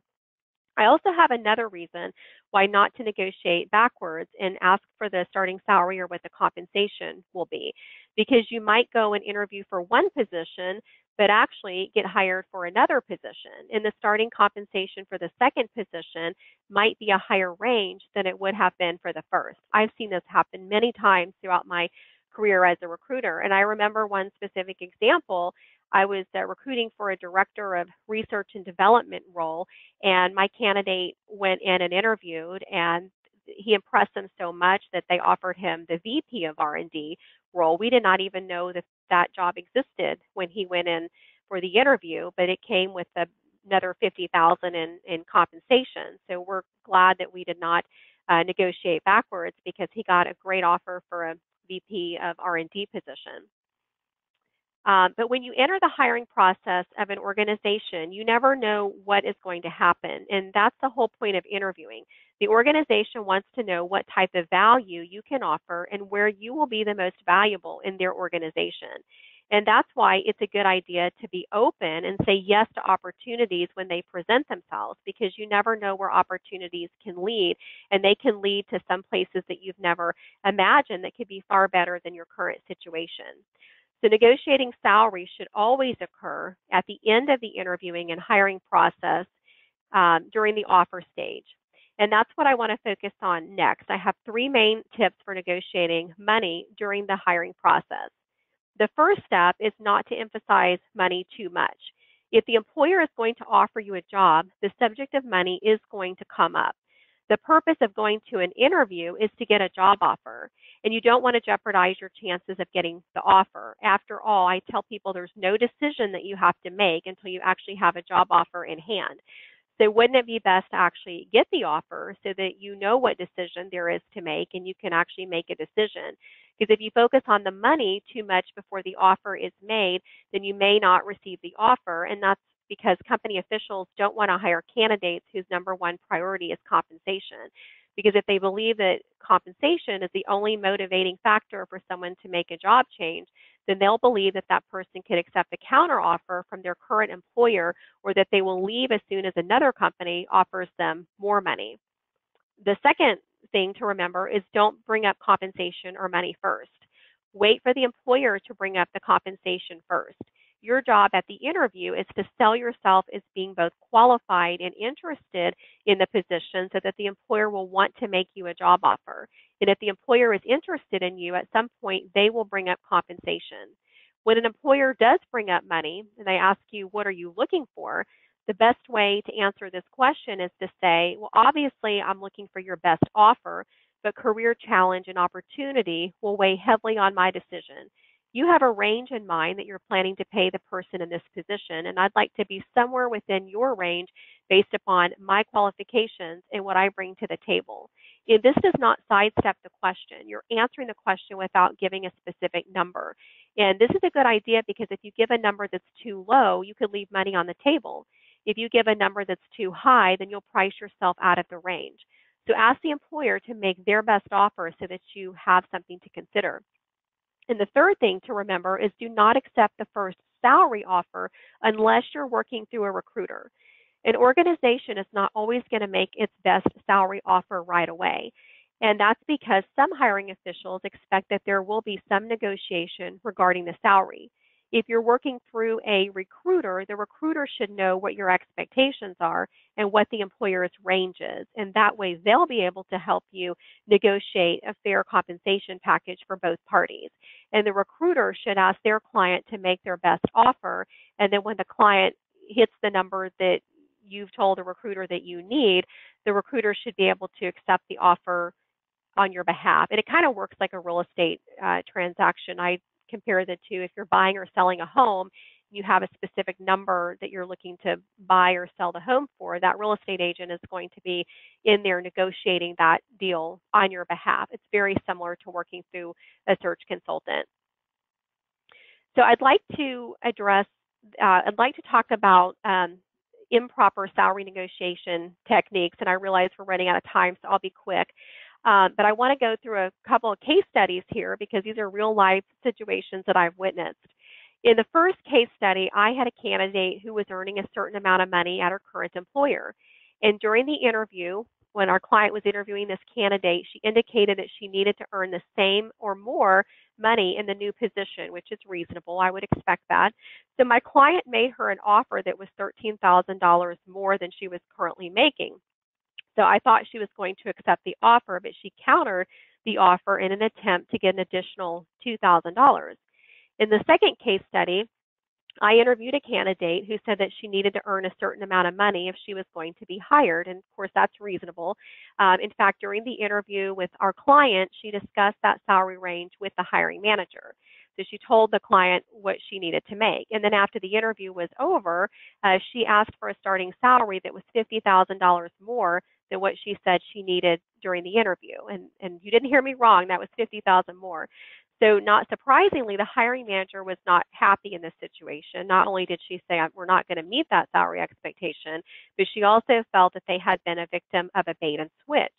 I also have another reason why not to negotiate backwards and ask for the starting salary or what the compensation will be. Because you might go and interview for one position, but actually get hired for another position. And the starting compensation for the second position might be a higher range than it would have been for the first. I've seen this happen many times throughout my career as a recruiter. And I remember one specific example. I was recruiting for a director of research and development role, and my candidate went in and interviewed, and he impressed them so much that they offered him the VP of R&D role. We did not even know that that job existed when he went in for the interview, but it came with another $50,000 in compensation. So we're glad that we did not negotiate backwards because he got a great offer for a VP of R&D position. But when you enter the hiring process of an organization, you never know what is going to happen. And that's the whole point of interviewing. The organization wants to know what type of value you can offer and where you will be the most valuable in their organization. And that's why it's a good idea to be open and say yes to opportunities when they present themselves, because you never know where opportunities can lead, and they can lead to some places that you've never imagined that could be far better than your current situation. So negotiating salary should always occur at the end of the interviewing and hiring process during the offer stage. And that's what I want to focus on next. I have three main tips for negotiating money during the hiring process. The first step is not to emphasize money too much. If the employer is going to offer you a job, the subject of money is going to come up. The purpose of going to an interview is to get a job offer, and you don't want to jeopardize your chances of getting the offer. After all, I tell people there's no decision that you have to make until you actually have a job offer in hand. So wouldn't it be best to actually get the offer so that you know what decision there is to make and you can actually make a decision? Because if you focus on the money too much before the offer is made, then you may not receive the offer, and that's because company officials don't want to hire candidates whose number one priority is compensation. Because if they believe that compensation is the only motivating factor for someone to make a job change, then they'll believe that that person could accept a counteroffer from their current employer, or that they will leave as soon as another company offers them more money. The second thing to remember is don't bring up compensation or money first. Wait for the employer to bring up the compensation first. Your job at the interview is to sell yourself as being both qualified and interested in the position so that the employer will want to make you a job offer. And if the employer is interested in you, at some point they will bring up compensation. When an employer does bring up money and they ask you, what are you looking for? The best way to answer this question is to say, well, obviously I'm looking for your best offer, but career challenge and opportunity will weigh heavily on my decision. You have a range in mind that you're planning to pay the person in this position, and I'd like to be somewhere within your range based upon my qualifications and what I bring to the table. If this does not sidestep the question. You're answering the question without giving a specific number. And this is a good idea because if you give a number that's too low, you could leave money on the table. If you give a number that's too high, then you'll price yourself out of the range. So ask the employer to make their best offer so that you have something to consider. And the third thing to remember is do not accept the first salary offer unless you're working through a recruiter. An organization is not always going to make its best salary offer right away. And that's because some hiring officials expect that there will be some negotiation regarding the salary. If you're working through a recruiter, the recruiter should know what your expectations are and what the employer's range is. And that way they'll be able to help you negotiate a fair compensation package for both parties. And the recruiter should ask their client to make their best offer. And then when the client hits the number that you've told the recruiter that you need, the recruiter should be able to accept the offer on your behalf. And it kind of works like a real estate transaction. I compare the two. If you're buying or selling a home, you have a specific number that you're looking to buy or sell the home for, that real estate agent is going to be in there negotiating that deal on your behalf. It's very similar to working through a search consultant. So I'd like to talk about improper salary negotiation techniques, and I realize we're running out of time, so I'll be quick. But I want to go through a couple of case studies here because these are real life situations that I've witnessed. In the first case study, I had a candidate who was earning a certain amount of money at her current employer. And during the interview, when our client was interviewing this candidate, she indicated that she needed to earn the same or more money in the new position, which is reasonable. I would expect that. So my client made her an offer that was $13,000 more than she was currently making. So I thought she was going to accept the offer, but she countered the offer in an attempt to get an additional $2,000. In the second case study, I interviewed a candidate who said that she needed to earn a certain amount of money if she was going to be hired. And of course, that's reasonable. In fact, during the interview with our client, she discussed that salary range with the hiring manager. So she told the client what she needed to make. And then after the interview was over, she asked for a starting salary that was $50,000 more than what she said she needed during the interview. And you didn't hear me wrong, that was $50,000 more. So not surprisingly, the hiring manager was not happy in this situation. Not only did she say, we're not going to meet that salary expectation, but she also felt that they had been a victim of a bait and switch.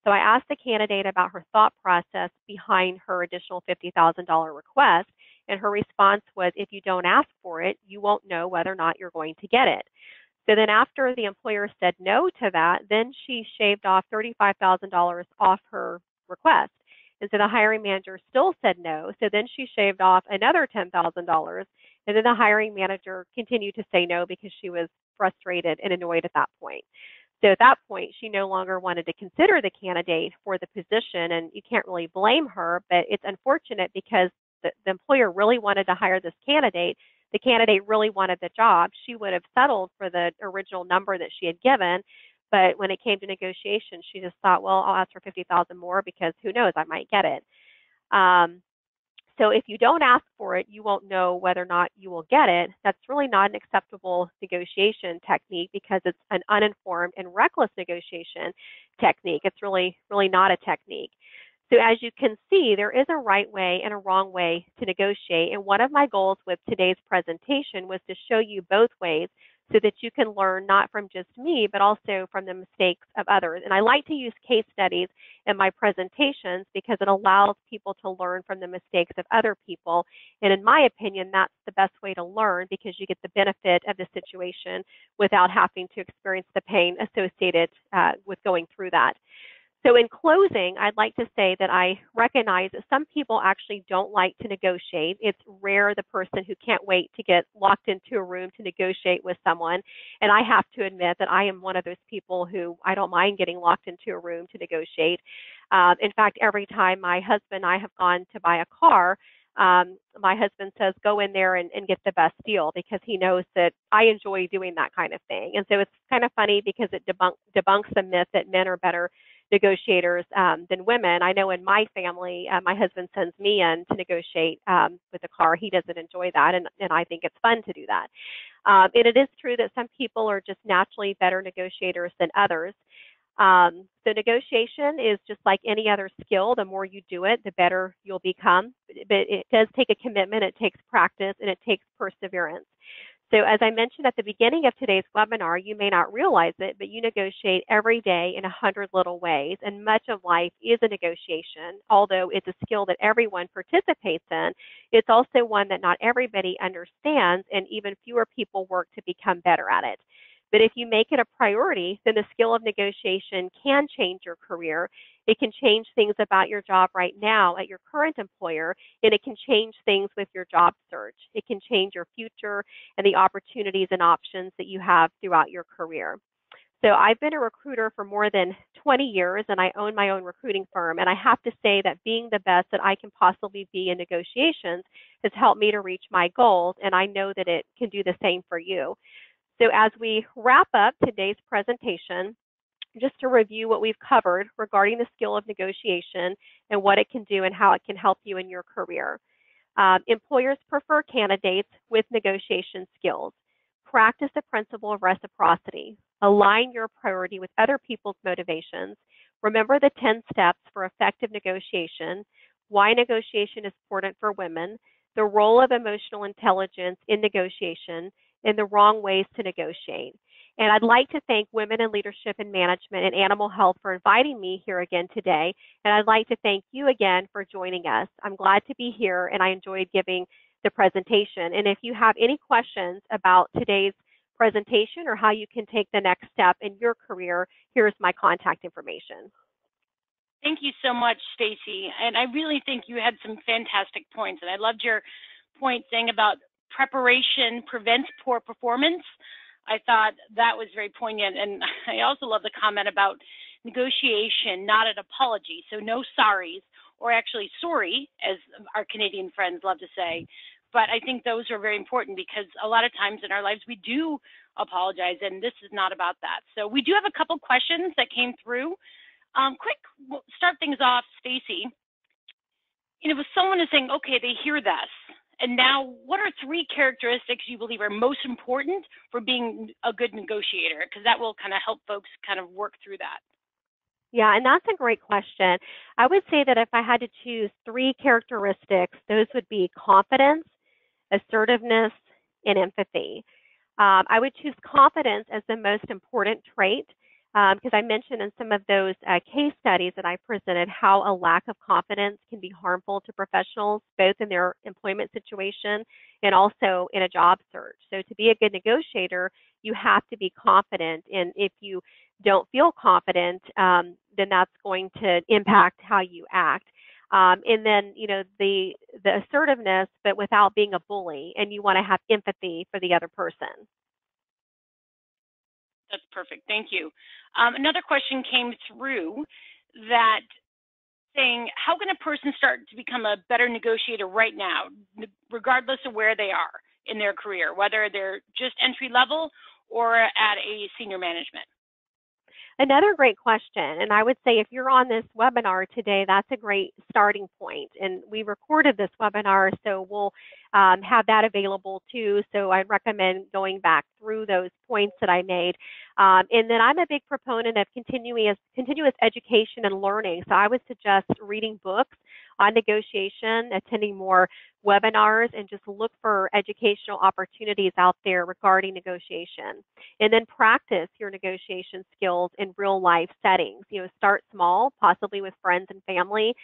So I asked the candidate about her thought process behind her additional $50,000 request, and her response was, if you don't ask for it, you won't know whether or not you're going to get it. So then after the employer said no to that, then she shaved off $35,000 off her request. And so the hiring manager still said no. So then she shaved off another $10,000. And then the hiring manager continued to say no because she was frustrated and annoyed at that point. So at that point, she no longer wanted to consider the candidate for the position. And you can't really blame her, but it's unfortunate because the employer really wanted to hire this candidate. The candidate really wanted the job. She would have settled for the original number that she had given. But when it came to negotiation, she just thought, well, I'll ask for $50,000 more because who knows, I might get it. So if you don't ask for it, you won't know whether or not you will get it. That's really not an acceptable negotiation technique because it's an uninformed and reckless negotiation technique. It's really not a technique. So as you can see, there is a right way and a wrong way to negotiate. And one of my goals with today's presentation was to show you both ways so that you can learn not from just me, but also from the mistakes of others. And I like to use case studies in my presentations because it allows people to learn from the mistakes of other people. And in my opinion, that's the best way to learn because you get the benefit of the situation without having to experience the pain associated with going through that. So in closing, I'd like to say that I recognize that some people actually don't like to negotiate. It's rare the person who can't wait to get locked into a room to negotiate with someone. And I have to admit that I am one of those people who I don't mind getting locked into a room to negotiate. In fact, every time my husband and I have gone to buy a car, my husband says, go in there and get the best deal because he knows that I enjoy doing that kind of thing. And so it's kind of funny because it debunks the myth that men are better negotiators than women. I know in my family, my husband sends me in to negotiate with the car. He doesn't enjoy that, and I think it's fun to do that. And it is true that some people are just naturally better negotiators than others. So negotiation is just like any other skill. The more you do it, the better you'll become. But it does take a commitment, it takes practice, and it takes perseverance. So as I mentioned at the beginning of today's webinar, you may not realize it, but you negotiate every day in 100 little ways, and much of life is a negotiation. Although it's a skill that everyone participates in, it's also one that not everybody understands, and even fewer people work to become better at it. But if you make it a priority, then the skill of negotiation can change your career. It can change things about your job right now at your current employer, and it can change things with your job search. It can change your future and the opportunities and options that you have throughout your career. So I've been a recruiter for more than 20 years, and I own my own recruiting firm. And I have to say that being the best that I can possibly be in negotiations has helped me to reach my goals, and I know that it can do the same for you. So as we wrap up today's presentation, just to review what we've covered regarding the skill of negotiation and what it can do and how it can help you in your career. Employers prefer candidates with negotiation skills. Practice the principle of reciprocity. Align your priority with other people's motivations. Remember the 10 steps for effective negotiation, why negotiation is important for women, the role of emotional intelligence in negotiation, and the wrong ways to negotiate. And I'd like to thank Women in Leadership and Management and Animal Health for inviting me here again today. And I'd like to thank you again for joining us. I'm glad to be here, and I enjoyed giving the presentation. And if you have any questions about today's presentation or how you can take the next step in your career, here's my contact information. Thank you so much, Stacy. And I really think you had some fantastic points. And I loved your point saying about preparation prevents poor performance. I thought that was very poignant. And I also love the comment about negotiation, not an apology. So no sorries, or actually sorry, as our Canadian friends love to say. But I think those are very important because a lot of times in our lives we do apologize, and this is not about that. So we do have a couple questions that came through. Quick, we'll start things off, Stacy. If someone is saying, okay, they hear this, and now what are 3 characteristics you believe are most important for being a good negotiator? Because that will kind of help folks kind of work through that. Yeah, and that's a great question. I would say that if I had to choose 3 characteristics, those would be confidence, assertiveness, and empathy. I would choose confidence as the most important trait because I mentioned in some of those case studies that I presented how a lack of confidence can be harmful to professionals, both in their employment situation and also in a job search. So to be a good negotiator, you have to be confident. And if you don't feel confident, then that's going to impact how you act. And then, the assertiveness, but without being a bully, and you want to have empathy for the other person. That's perfect. Thank you. Another question came through that saying, how can a person start to become a better negotiator right now, regardless of where they are in their career, whether they're just entry level or at a senior management? Another great question, and I would say if you're on this webinar today, that's a great starting point. And we recorded this webinar, so we'll have that available too. So I'd recommend going back through those points that I made. And then I'm a big proponent of continuous education and learning. So I would suggest reading books on negotiation, attending more webinars, and just look for educational opportunities out there regarding negotiation. And then practice your negotiation skills in real life settings. Start small, possibly with friends and family.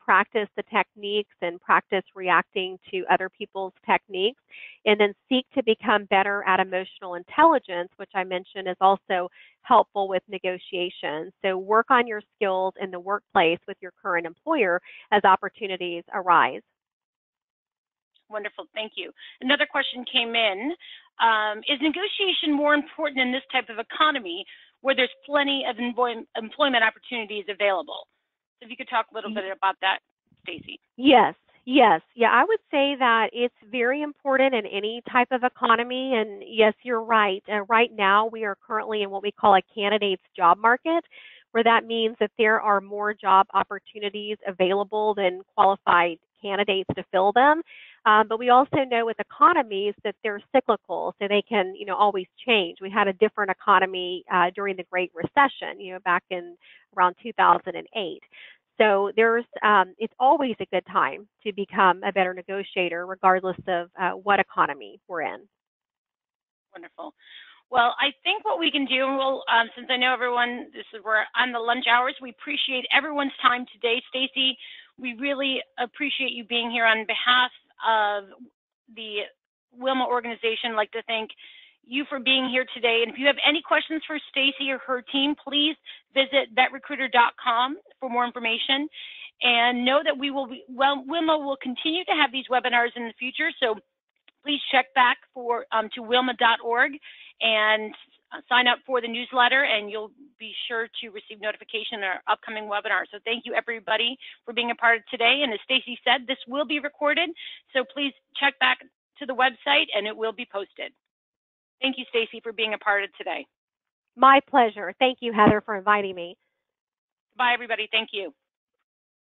Practice the techniques and practice reacting to other people's techniques, and then seek to become better at emotional intelligence, which I mentioned is also helpful with negotiation. So work on your skills in the workplace with your current employer as opportunities arise. Wonderful, thank you. Another question came in. Is negotiation more important in this type of economy where there's plenty of employment opportunities available? So if you could talk a little bit about that, Stacy. Yes. Yeah, I would say that it's very important in any type of economy. And yes, you're right. Right now, we are currently in what we call a candidate's job market, where that means that there are more job opportunities available than qualified candidates to fill them. But we also know with economies that they're cyclical, so they can, always change. We had a different economy during the Great Recession, back in around 2008. So it's always a good time to become a better negotiator, regardless of what economy we're in. Wonderful. Well, I think what we can do, since I know everyone, we're on the lunch hours, we appreciate everyone's time today. Stacy, we really appreciate you being here on behalf of the WILMAH organization. I'd like to thank you for being here today. And if you have any questions for Stacy or her team, please visit vetrecruiter.com for more information. And know that WILMAH will continue to have these webinars in the future. So please check back to wilmah.org and sign up for the newsletter, and you'll be sure to receive notification of our upcoming webinar. So thank you, everybody, for being a part of today. And as Stacy said, this will be recorded, so please check back to the website, and it will be posted. Thank you, Stacy, for being a part of today. My pleasure. Thank you, Heather, for inviting me. Bye, everybody. Thank you.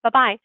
Bye-bye.